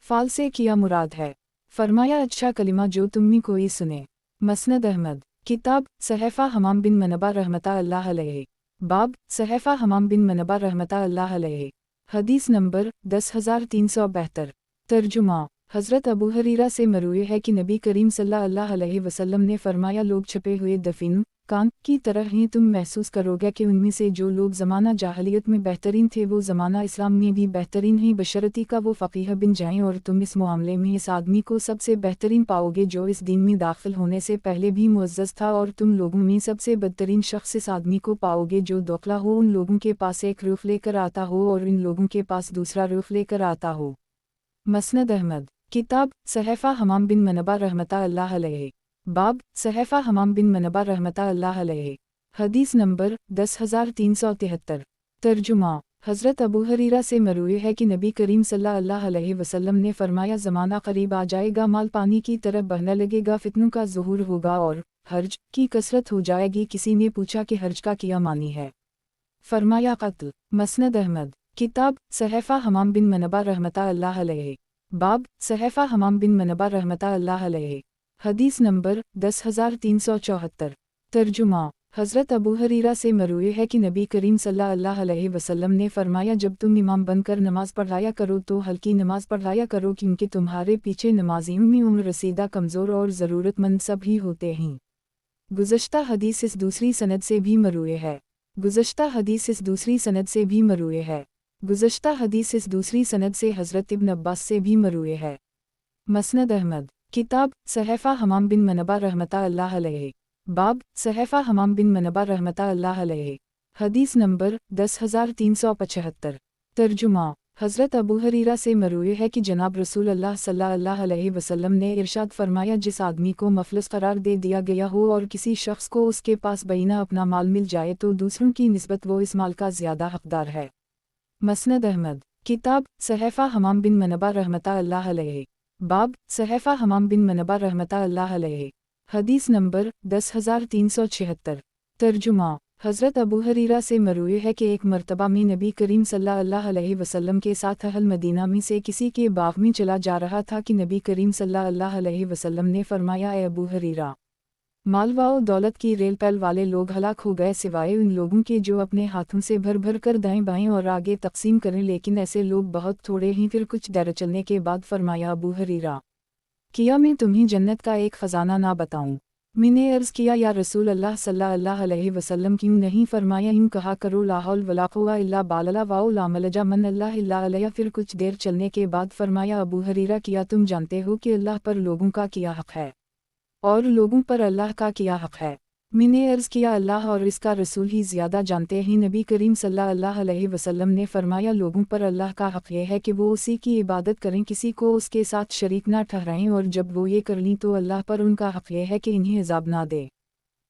फ़ाल से क्या मुराद है? फरमाया, अच्छा कलिमा जो तुम में कोई सुने। मसनद अहमद, किताब सहफ़ा हमाम बिन मनबा रहमतुल्लाह अलैहि, बाब सहफ़ा हमाम बिन मनबा रहमतुल्लाह अलैहि, हदीस नंबर 10372। तर्जुमा, हज़रत अबू हरीरा से मरूए है कि नबी करीम सल्लल्लाहु अलैहि वसल्लम ने फरमाया, लोग छपे हुए दफीनों कान की तरह ही तुम महसूस करोगे कि उनमें से जो लोग ज़माना जाहलियत में बेहतरीन थे वो ज़माना इस्लाम में भी बेहतरीन ही बशरती का वो फ़क़ीह बन जाएं, और तुम इस मामले में इस आदमी को सबसे बेहतरीन पाओगे जो इस दीन में दाखिल होने से पहले भी मुअज़्ज़ज़ था, और तुम लोगों में सबसे बदतरीन शख्स इस आदमी को पाओगे जो दोखला हो, उन लोगों के पास एक रूफ लेकर आता हो और इन लोगों के पास दूसरा रूफ लेकर आता हो। मसनद अहमद किताब सहफ़ा हमाम बिन मनबा रहमतुल्लाह अल्लाह अलैहि। बाब सहफ़ा हमाम बिन मनबा रहमतुल्लाह अल्लाह अलैहि। हदीस नंबर 10373। तर्जुमा हज़रत अबू हरीरा से मरूए है कि नबी करीम सल्लल्लाहु अलैहि वसल्लम ने फरमाया, ज़माना करीब आ जाएगा, माल पानी की तरह बहने लगेगा, फितनों का ज़ुहूर होगा और हर्ज की कसरत हो जाएगी। किसी ने पूछा कि हर्ज का क्या मानी है? फरमाया क़त्ल। मसनद अहमद किताब सहफ़ा हमाम बिन मनबा रहमतुल्लाह अल्लाह अलैहि। बाब सहफ़ा हमाम बिन मनबा रहमतुल्लाह अल्लाह अलैहि। हदीस नंबर 10374। तर्जुमा हज़रत अबू हरीरा से मरूए है कि नबी करीम सल्लल्लाहु अलैहि वसल्लम ने फरमाया, जब तुम इमाम बनकर नमाज पढ़ाया करो तो हल्की नमाज पढ़ाया करो, क्योंकि तुम्हारे पीछे नमाजियों में उम्र रसीदा, कमज़ोर और ज़रूरतमंद सब ही होते हैं। गुज़श्ता हदीस इस दूसरी सनद से भी मरूए है। गुज़श्ता हदीस इस दूसरी सनद से भी मरूए है। गुज़श्ता हदीस इस दूसरी सनद से हज़रत इब्न अब्बास से भी मरूए है। मसनद अहमद किताब सहफ़ा हमाम बिन मनबा रहमतुल्लाह अल्लाह अलैहि। बाब सहफ़ा हमाम बिन मनबा रहमतुल्लाह अल्लाह अलैहि। हदीस नंबर 10375। तर्जुमा हज़रत अबू हरीरा से मरूए है कि जनाब रसूल अल्लाह सल्लल्लाहु अलैहि वसल्लम ने इरशाद फरमाया, जिस आदमी को मफलस करार दे दिया गया हो और किसी शख्स को उसके पास बैना अपना माल मिल जाए तो दूसरों की निस्बत वो इस माल का ज़्यादा हक़दार है। मसनद अहमद किताब सहफ़ा हमाम बिन मनबा रहमतुल्लाह अल्लाह अलैहि। बाब सहफ़ा हमाम बिन मनबा रहमतुल्लाह अल्लाह अलैहि। हदीस नंबर 10376। तर्जुमा हज़रत अबू हरीरा से मरूए है कि एक मरतबा में नबी करीम सल्लल्लाहु अलैहि वसल्लम के साथ अहल मदीना में से किसी के बाग में चला जा रहा था कि नबी करीम सल्लल्लाहु अलैहि वसल्लम ने फरमाया, ए अबू हरीरा, माल व दौलत की रेल पैल वाले लोग हलाक हो गए सिवाय उन लोगों के जो अपने हाथों से भर भर कर दाएं बाएं और आगे तकसीम करें, लेकिन ऐसे लोग बहुत थोड़े ही। फिर कुछ देर चलने के बाद फरमाया, अबू हरीरा, क्या मैं तुम्हें जन्नत का एक ख़जाना ना बताऊं? मैंने अर्ज़ किया, या रसूल अल्लाह सल्लल्लाहु अलैहि वसल्लम, क्यों नहीं? फरमाया, यूं कहा करो, ला हौल वला कुव्वता इल्ला बिल्लाह वाओ ला मलजा मन अल्लाह इल्ला अलैहि। फिर कुछ देर चलने के बाद फरमाया, अबू हरीरा, क्या तुम जानते हो कि अल्लाह पर लोगों का क्या हक़ है और लोगों पर अल्लाह का क्या हक़ है? मैंने अर्ज़ किया, अल्लाह और इसका रसूल ही ज़्यादा जानते हैं। नबी करीम सल्लल्लाहु अलैहि वसल्लम ने फरमाया, लोगों पर अल्लाह का हक़ यह है कि वो उसी की इबादत करें, किसी को उसके साथ शरीक ना ठहराएं, और जब वो ये कर लीं तो अल्लाह पर उनका हक़ यह है कि इन्हें अज़ाब ना दे।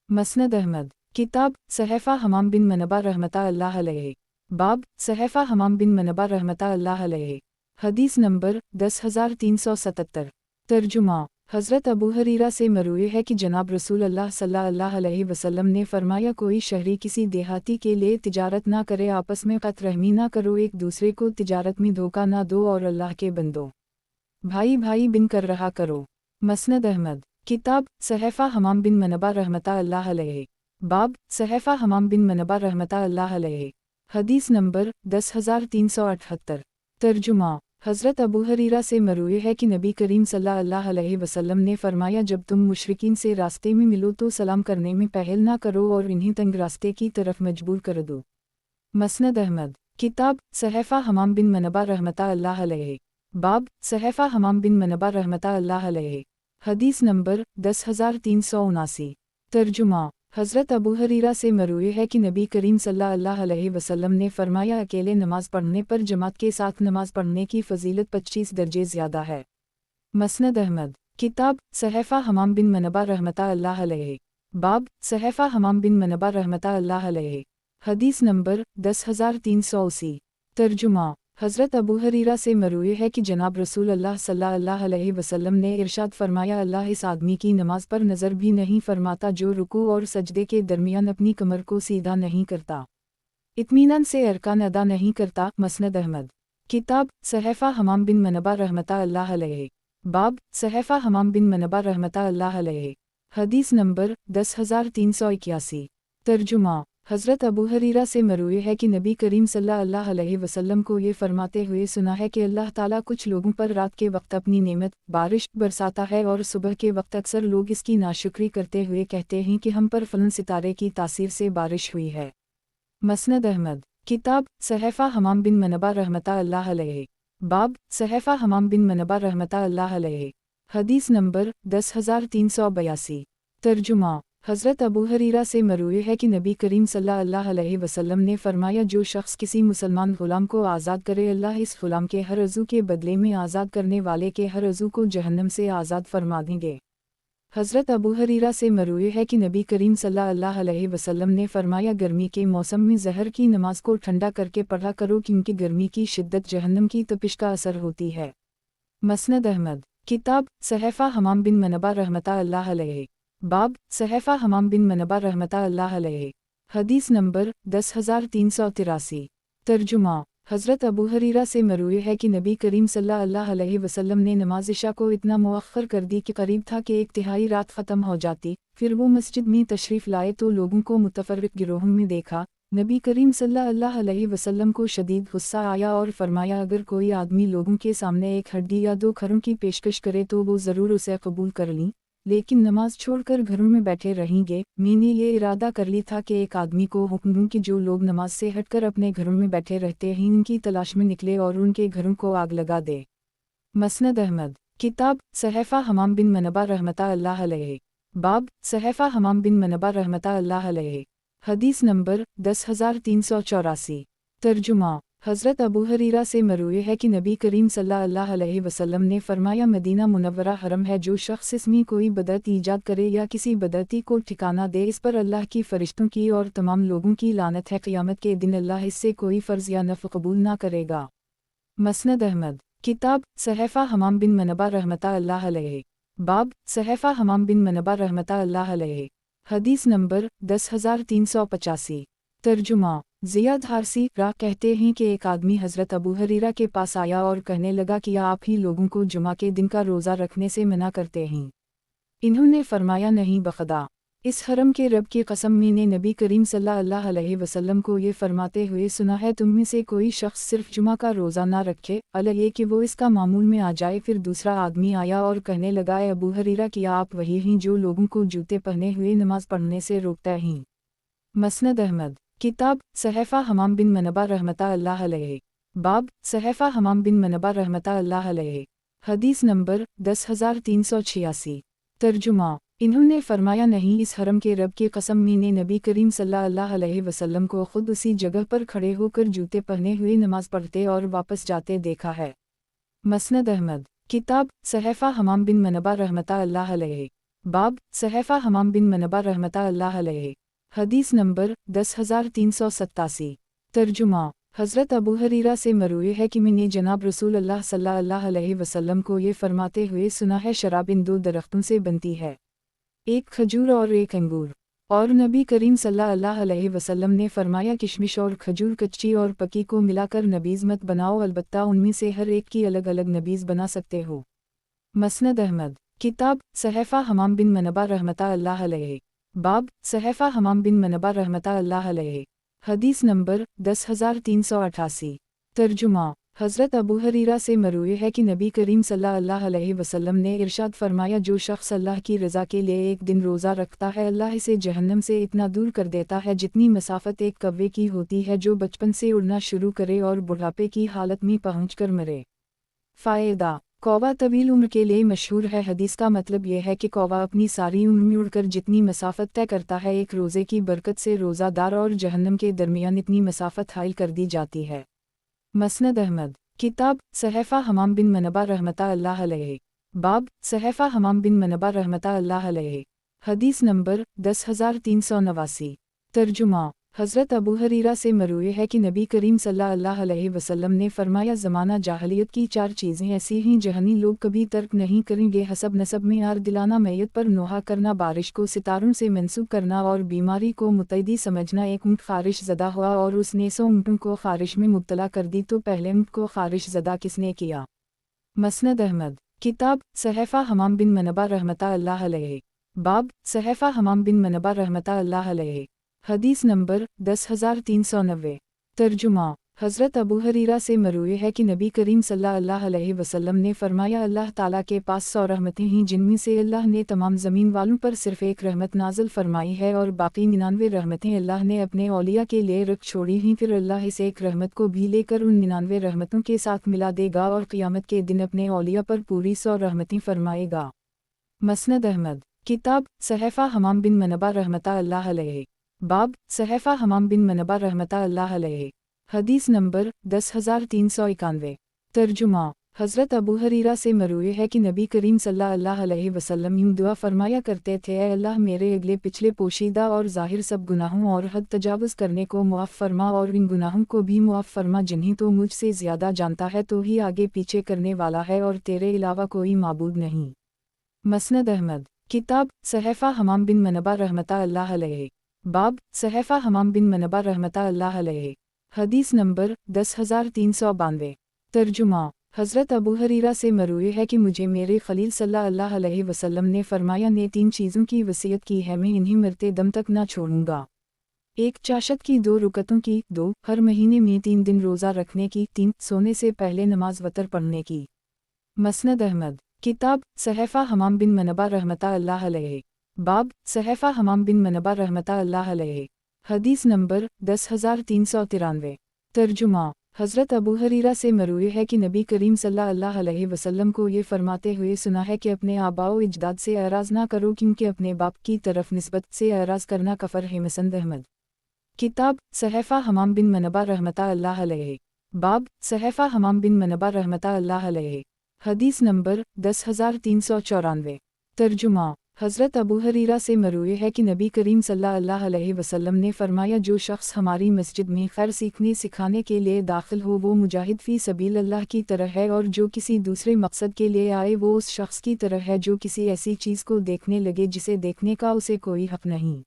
मसनद अहमद किताब सहफ़ा हमाम बिन मनबा रहमतुल्लाह अल्लाह अलैहि। बाब सहफ़ा हमाम बिन मनबा रहमतुल्लाह अल्लाह अलैहि। हदीस नंबर 10377। तर्जुमा हज़रत अबू हरीरा से मरूए है कि जनाब रसूल अल्लाह सल्लल्लाहु अलैहि वसल्लम ने फरमाया, कोई शहरी किसी देहाती के लिए तिजारत ना करे, आपस में क़त रहमी ना करो, एक दूसरे को तिजारत में धोखा ना दो, और अल्लाह के बंदो भाई भाई बिन कर रहा करो। मसनद अहमद किताब सहफ़ा हमाम बिन मनबा रहमतुल्लाह अल्लाह अलैहि। बाब सहफ़ा हमाम बिन मनबा रहमतुल्लाह अल्लाह अलैहि। हदीस नंबर 10378। तर्जुमा हज़रत अबू हरीरा से मरूए है कि नबी करीम सल्लल्लाहु अलैहि वसल्लम ने फरमाया, जब तुम मुशरिकीन से रास्ते में मिलो तो सलाम करने में पहल ना करो और इन्हें तंग रास्ते की तरफ मजबूर कर दो। मसनद अहमद किताब सहफ़ा हमाम बिन मनबा रहमतुल्लाह अल्लाह अलैहि। बाब सहफ़ा हमाम बिन मनबा रहमतुल्लाह अल्लाह अलैहि। हदीस नंबर 10379। तर्जुमा हज़रत अबू हरीरा से मरूए है कि नबी करीम सल्लल्लाहु अलैहि वसल्लम ने फरमाया, अकेले नमाज पढ़ने पर जमात के साथ नमाज पढ़ने की फ़जीलत 25 दर्जे ज़्यादा है। मसनद अहमद किताब सहफ़ा हमाम बिन मनबा रहमतुल्लाह अल्लाह अलैहि। बाब सहफ़ा हमाम बिन मनबा रहमतुल्लाह अल्लाह अलैहि। हदीस नंबर 10380। तर्जुमा हज़रत अबू हरीरा से मरूए है कि जनाब रसूल अल्लाह सल्लल्लाहु अलैहि वसल्लम ने इरशाद फरमाया, अल्लाह इस आदमी की नमाज पर नज़र भी नहीं फरमाता जो रुकू और सजदे के दरमियान अपनी कमर को सीधा नहीं करता, इत्मीनान से अरकान अदा नहीं करता। मसनद अहमद किताब सहफ़ा हमाम बिन मनबा रहमतुल्लाह अल्लाह अलैहि। बाब सहफ़ा हमाम बिन मनबा रहमतुल्लाह अल्लाह अलैहि। हदीस नंबर 10381। तर्जुमा हज़रत अबू हरीरा से मरवी है कि नबी करीम सल्लल्लाहु अलैहि वसल्लम को ये फरमाते हुए सुना है कि अल्लाह ताला कुछ लोगों पर रात के वक्त अपनी नेमत बारिश बरसाता है और सुबह के वक्त अक्सर लोग इसकी नाशुक्री करते हुए कहते हैं कि हम पर फलन सितारे की तासीर से बारिश हुई है। मसनद अहमद किताब सहफ़ा हमाम बिन मनबा रहमतुल्लाह अलैहि बाब सहफ़ा हमाम बिन मनबा रहमतुल्लाह अलैहि हदीस नंबर 10382 तर्जुमा हज़रत अबू हरीरा से मरवी है कि नबी करीम सल्लल्लाहु अलैहि वसल्लम ने फरमाया जो शख्स किसी मुसलमान ग़ुलाम को आज़ाद करे अल्लाह इस ग़ुलाम के हर अज़ू के बदले में आज़ाद करने वाले के हर अज़ू को जहन्नम से आज़ाद फरमा देंगे। हज़रत अबू हरीरा से मरवी है कि नबी करीम सल्लल्लाहु अलैहि वसल्लम ने फरमाया गर्मी के मौसम में ज़हर की नमाज को ठंडा करके पढ़ा करो क्योंकि गर्मी की शिद्दत जहन्नम की तपिश का असर होती है। मसनद अहमद किताब सहफ़ा हमाम बिन मनबा रहमतुल्लाह अलैहि बाब सहफ़ा हमाम बिन मनबा रहमतुल्लाह अलैहि हदीस नंबर 10383 तर्जुमा हज़रत अबू हरीरा से मरवी है कि नबी करीम सल्लल्लाहु अलैहि वसल्लम ने नमाज इशा को इतना मुअख्खर कर दी कि करीब था कि एक तिहाई रात ख़त्म हो जाती। फिर वो मस्जिद में तशरीफ़ लाए तो लोगों को मुतफ़र्रिक़ गिरोहों में देखा। नबी करीम सल्लल्लाहु अलैहि वसल्लम को शदीद गुस्सा आया और फरमाया अगर कोई आदमी लोगों के सामने एक हड्डी या दो खरों की पेशकश करे तो वो ज़रूर उसे कबूल कर ली, लेकिन नमाज छोड़कर घरों में बैठे रहेंगे। मैंने ये इरादा कर ली था कि एक आदमी को हुक्म दूँ कि जो लोग नमाज से हटकर अपने घरों में बैठे रहते हैं उनकी तलाश में निकले और उनके घरों को आग लगा दे। मसनद अहमद किताब सहफ़ा हमाम बिन मनबा रहमतुल्लाह अलैहि बाब सहफ़ा हमाम बिन मनबा रहमतुल्लाह अलैहि हदीस नंबर 10384 तर्जुमा हज़रत अबू हरीरा से मरवी है कि नबी करीम सल्लल्लाहु अलैहि वसल्लम ने फरमाया मदीना मुनव्वरा हरम है, जो शख्स इसमें कोई बदअत ईजाद करे या किसी बदअती को ठिकाना दे इस पर अल्लाह की फ़रिश्तों की और तमाम लोगों की लानत है। क़यामत के दिन अल्लाह इससे कोई फ़र्ज़ या नफ़ल कबूल ना करेगा। मसनद अहमद किताब सहफ़ा हमाम बिन मनबा रहमतुल्लाह अलैहि बाब सहफ़ा हमाम बिन मनबा रहमतुल्लाह अलैहि हदीस नंबर 10385 तर्जुमा ज़ियाद हारसी राह कहते हैं कि एक आदमी हज़रत अबू हरीरा के पास आया और कहने लगा कि आप ही लोगों को जुमा के दिन का रोज़ा रखने से मना करते हैं। इन्होंने फरमाया नहीं बखदा इस हरम के रब की कसम मैंने नबी करीम सल्लल्लाहु अलैहि वसल्लम को ये फरमाते हुए सुना है तुम में से कोई शख्स सिर्फ जुमा का रोज़ा ना रखे अला ये कि वो इसका मामूल में आ जाए। फिर दूसरा आदमी आया और कहने लगा अबू हरीरा कि आप वही हैं जो लोगों को जूते पहने हुए नमाज पढ़ने से रोकता हैं। मसनद अहमद किताब सहफ़ा हमाम बिन मनबा रहमतुल्लाह अलैहि बाब सहफ़ा हमाम बिन मनबा रहमतुल्लाह अलैहि हदीस नंबर 10386 तर्जुमा इन्होंने फरमाया नहीं इस हरम के रब की कसम मैंने नबी करीम सल्लल्लाहु अलैहि वसल्लम को खुद उसी जगह पर खड़े होकर जूते पहने हुए नमाज पढ़ते और वापस जाते देखा है। मसनद अहमद किताब सहफ़ा हमाम बिन मनबा रहमतुल्लाह अलैहि बाब सहफ़ा हमाम बिन मनबा रहमतुल्लाह अलैहि हदीस नंबर 10387 तर्जुमा हज़रत अबू हरीरा से मरवी है कि मैंने जनाब रसूल अल्लाह सल्लल्लाहु अलैहि वसल्लम को ये फरमाते हुए सुना है शराब इन दो दरख्तों से बनती है, एक खजूर और एक अंगूर। और नबी करीम सल्लल्लाहु अलैहि वसल्लम ने फरमाया किशमिश और खजूर कच्ची और पकी को मिलाकर नबीज़ मत बनाओ, अलबत्ता उनमें से हर एक की अलग अलग नबीज़ बना सकते हो। मसनद अहमद किताब सहफ़ा हमाम बिन मनबा रहमतुल्लाह अलैहि बाब सहफ़ा हमाम बिन मनबा रहमतुल्लाह अलैहि हदीस नंबर 10388 तर्जुमा हज़रत अबू हरीरा से मरवी है कि नबी करीम सल्लल्लाहु अलैहि वसल्लम ने इरशाद फरमाया जो शख्स अल्लाह की रज़ा के लिए एक दिन रोज़ा रखता है अल्लाह इसे जहन्नम से इतना दूर कर देता है जितनी मसाफ़त एक कौवे की होती है जो बचपन से उड़ना शुरू करे और बुढ़ापे की हालत में पहुँचकर मरे। फ़ायदा कौवा तवील उम्र के लिए मशहूर है। हदीस का मतलब यह है कि कौवा अपनी सारी उम्र में उड़कर जितनी मसाफ़त तय करता है एक रोज़े की बरकत से रोज़ादार और जहन्नम के दरमियान इतनी मसाफ़त हाइल कर दी जाती है। मसनद अहमद किताब सहफ़ा हमाम बिन मनबा रहमतुल्लाह अलैहि बाब सहफ़ा हमाम बिन मनबा रहमतुल्लाह अलैहि हदीस नंबर 10389 तर्जुमा हज़रत अबू हरीरा से मरवी है कि नबी करीम सल्लल्लाहु अलैहि वसल्लम ने फरमाया ज़माना जाहलियत की चार चीज़ें ऐसी हैं जहनी लोग कभी तर्क नहीं करेंगे, हसब नसब में आर दिलाना, मैयत पर नोहा करना, बारिश को सितारों से मंसूब करना और बीमारी को मुतैदी समझना। एक ऊँट ख़ारिश ज़दा हुआ और उसने 100 ऊँटों को ख़ारिश में मुब्तला कर दी तो पहले ऊँट को ख़ारिश ज़दा किसने किया? मसनद अहमद किताब सहफ़ा हमाम बिन मनबा रहमतुल्लाह अलैहि बाब सहफ़ा हमाम बिन मनबा रहमतुल्लाह अलैहि حدیث نمبر 10,390۔ ترجمہ۔ حضرت ابو ہریرہ سے مروی ہے کہ نبی کریم صلی اللہ علیہ وسلم نے فرمایا، اللہ تعالیٰ کے پاس 100 رحمتیں ہیں جن میں سے اللہ نے تمام زمین والوں پر صرف ایک رحمت نازل فرمائی ہے، اور باقی 99 رحمتیں اللہ نے اپنے اولیاء کے لیے رکھ چھوڑی ہیں۔ پھر اللہ اس ایک رحمت کو بھی لے کر ان 99 رحمتوں کے ساتھ ملا دے گا اور قیامت کے دن اپنے اولیاء پر پوری 100 رحمتیں فرمائے گا۔ مسند احمد۔ کتاب صحیفہ حمام بن منبہ رحمتہ اللہ علیہ۔ باب صحیفہ حمام بن منبہ رحمتہ اللہ علیہ۔ حدیث نمبر 10,391۔ ترجمہ۔ حضرت ابو ہریرہ سے مروی ہے کہ نبی کریم صلی اللہ علیہ وسلم یوں دعا فرمایا کرتے تھے، اے اللہ میرے اگلے پچھلے پوشیدہ اور ظاہر سب گناہوں اور حد تجاوز کرنے کو معاف فرما، اور ان گناہوں کو بھی معاف فرما جنہیں تو مجھ سے زیادہ جانتا ہے، تو ہی آگے پیچھے کرنے والا ہے، اور تیرے علاوہ کوئی معبود نہیں۔ مسند احمد۔ کتاب صحیفہ حمام بن منبہ رحمتہ اللہ علیہ۔ باب صحیفہ حمام بن منبہ رحمتہ اللہ علیہ۔ حدیث نمبر 10,392۔ ترجمہ۔ حضرت ابو ہریرہ سے مروی ہے کہ مجھے میرے خلیل صلی اللہ علیہ وسلم نے فرمایا، نے 3 چیزوں کی وصیت کی ہے، میں انہیں مرتے دم تک نہ چھوڑوں گا۔ 1 چاشت کی 2 رکعتوں کی، 2 ہر مہینے میں 3 دن روزہ رکھنے کی، 3 سونے سے پہلے نماز وتر پڑھنے کی۔ مسند احمد۔ کتاب صحیفہ حمام بن منبہ رحمتہ اللہ علیہ۔ باب صحیفہ حمام بن منبہ رحمتہ اللہ علیہ۔ حدیث نمبر 10,393۔ ترجمہ۔ حضرت ابو ہریرہ سے مروی ہے کہ نبی کریم صلی اللہ علیہ وسلم کو یہ فرماتے ہوئے سنا ہے کہ اپنے آباء و اجداد سے اعراض نہ کرو، کیونکہ اپنے باپ کی طرف نسبت سے اعراض کرنا کفر ہے۔ مسند احمد۔ کتاب صحیفہ حمام بن منبہ رحمتہ اللہ علیہ۔ باب صحیفہ حمام بن منبہ رحمتہ اللہ علیہ۔ حدیث نمبر 10,394۔ ترجمہ۔ حضرت ابو ہریرہ سے مروی ہے کہ نبی کریم صلی اللہ علیہ وسلم نے فرمایا، جو شخص ہماری مسجد میں خیر سیکھنے سکھانے کے لیے داخل ہو وہ مجاہد فی سبیل اللہ کی طرح ہے، اور جو کسی دوسرے مقصد کے لیے آئے وہ اس شخص کی طرح ہے جو کسی ایسی چیز کو دیکھنے لگے جسے دیکھنے کا اسے کوئی حق نہیں۔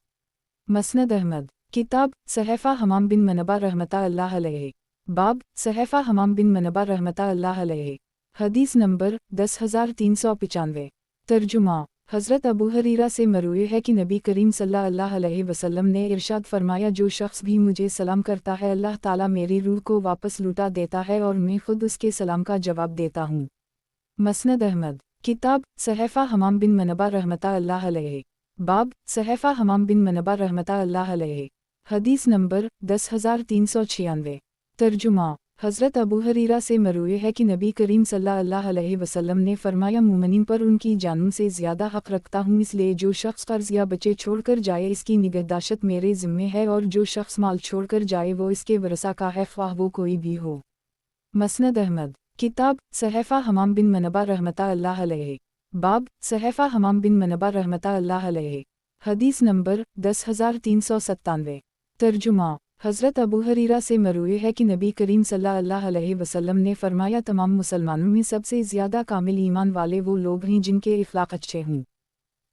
مسند احمد۔ کتاب صحیفہ حمام بن منبہ رحمتہ اللہ علیہ۔ باب صحیفہ حمام بن منبہ رحمتہ اللہ علیہ۔ حدیث نمبر 10,395۔ ترجمہ۔ حضرت ابو ہریرہ سے مروی ہے کہ نبی کریم صلی اللہ علیہ وسلم نے ارشاد فرمایا، جو شخص بھی مجھے سلام کرتا ہے اللہ تعالیٰ میری روح کو واپس لوٹا دیتا ہے، اور میں خود اس کے سلام کا جواب دیتا ہوں۔ مسند احمد۔ کتاب صحیفہ حمام بن منبہ رحمتہ اللہ علیہ۔ باب صحیفہ حمام بن منبہ رحمتہ اللہ علیہ۔ حدیث نمبر 10,396۔ ترجمہ۔ حضرت ابو ہریرہ سے مروی ہے کہ نبی کریم صلی اللہ علیہ وسلم نے فرمایا، مومنین پر ان کی جانوں سے زیادہ حق رکھتا ہوں، اس لیے جو شخص قرض یا بچے چھوڑ کر جائے اس کی نگہداشت میرے ذمے ہے، اور جو شخص مال چھوڑ کر جائے وہ اس کے ورثہ کا ہے، خواہ وہ کوئی بھی ہو۔ مسند احمد۔ کتاب صحیفہ حمام بن منبہ رحمتہ اللہ علیہ۔ باب صحیفہ حمام بن منبہ رحمتہ اللہ علیہ۔ حدیث نمبر 10,397۔ ترجمہ۔ حضرت ابو ہریرہ سے مروی ہے کہ نبی کریم صلی اللہ علیہ وسلم نے فرمایا، تمام مسلمانوں میں سب سے زیادہ کامل ایمان والے وہ لوگ ہیں جن کے اخلاق اچھے ہوں۔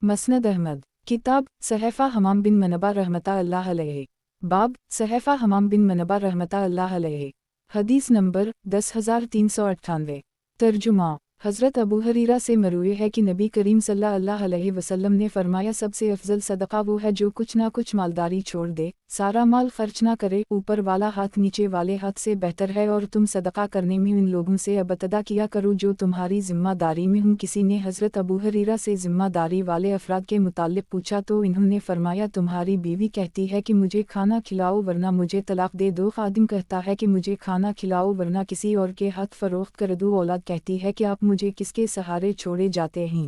مسند احمد۔ کتاب صحیفہ حمام بن منبہ رحمتہ اللہ علیہ۔ باب صحیفہ حمام بن منبہ رحمتہ اللہ علیہ۔ حدیث نمبر 10,398۔ ترجمہ۔ حضرت ابو ہریرہ سے مروی ہے کہ نبی کریم صلی اللہ علیہ وسلم نے فرمایا، سب سے افضل صدقہ وہ ہے جو کچھ نہ کچھ مالداری چھوڑ دے، سارا مال خرچ نہ کرے، اوپر والا ہاتھ نیچے والے ہاتھ سے بہتر ہے، اور تم صدقہ کرنے میں ان لوگوں سے ابتدا کیا کرو جو تمہاری ذمہ داری میں ہوں۔ کسی نے حضرت ابو ہریرہ سے ذمہ داری والے افراد کے متعلق پوچھا تو انہوں نے فرمایا، تمہاری بیوی کہتی ہے کہ مجھے کھانا کھلاؤ ورنہ مجھے طلاق دے دو، خادم کہتا ہے کہ مجھے کھانا کھلاؤ ورنہ کسی اور کے ہاتھ فروخت کر دو، اولاد کہتی ہے کہ آپ مجھے کس کے سہارے چھوڑے جاتے ہیں۔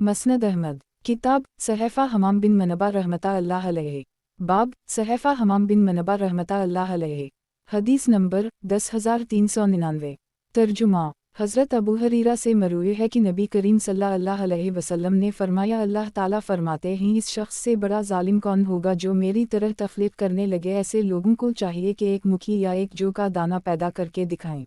مسند احمد۔ کتاب صحیفہ حمام بن منبہ رحمتہ اللہ علیہ۔ باب صحیفہ حمام بن منبہ رحمتہ اللہ علیہ۔ حدیث نمبر 10,399۔ ترجمہ۔ حضرت ابو ہریرہ سے مروی ہے کہ نبی کریم صلی اللہ علیہ وسلم نے فرمایا، اللہ تعالیٰ فرماتے ہیں، اس شخص سے بڑا ظالم کون ہوگا جو میری طرح تخلیق کرنے لگے، ایسے لوگوں کو چاہیے کہ ایک مکھی یا ایک جو کا دانہ پیدا کر کے دکھائیں۔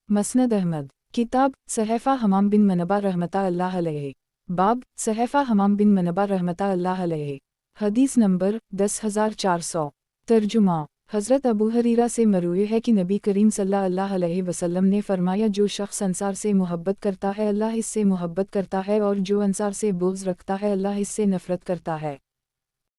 مسند احمد۔ کتاب صحیفہ حمام بن منبہ رحمتہ اللہ علیہ۔ باب صحیفہ حمام بن منبہ رحمتہ اللہ علیہ۔ حدیث نمبر 10,400۔ ترجمہ۔ حضرت ابو ہریرہ سے مروی ہے کہ نبی کریم صلی اللہ علیہ وسلم نے فرمایا، جو شخص انصار سے محبت کرتا ہے اللہ اس سے محبت کرتا ہے، اور جو انصار سے بغض رکھتا ہے اللہ اس سے نفرت کرتا ہے۔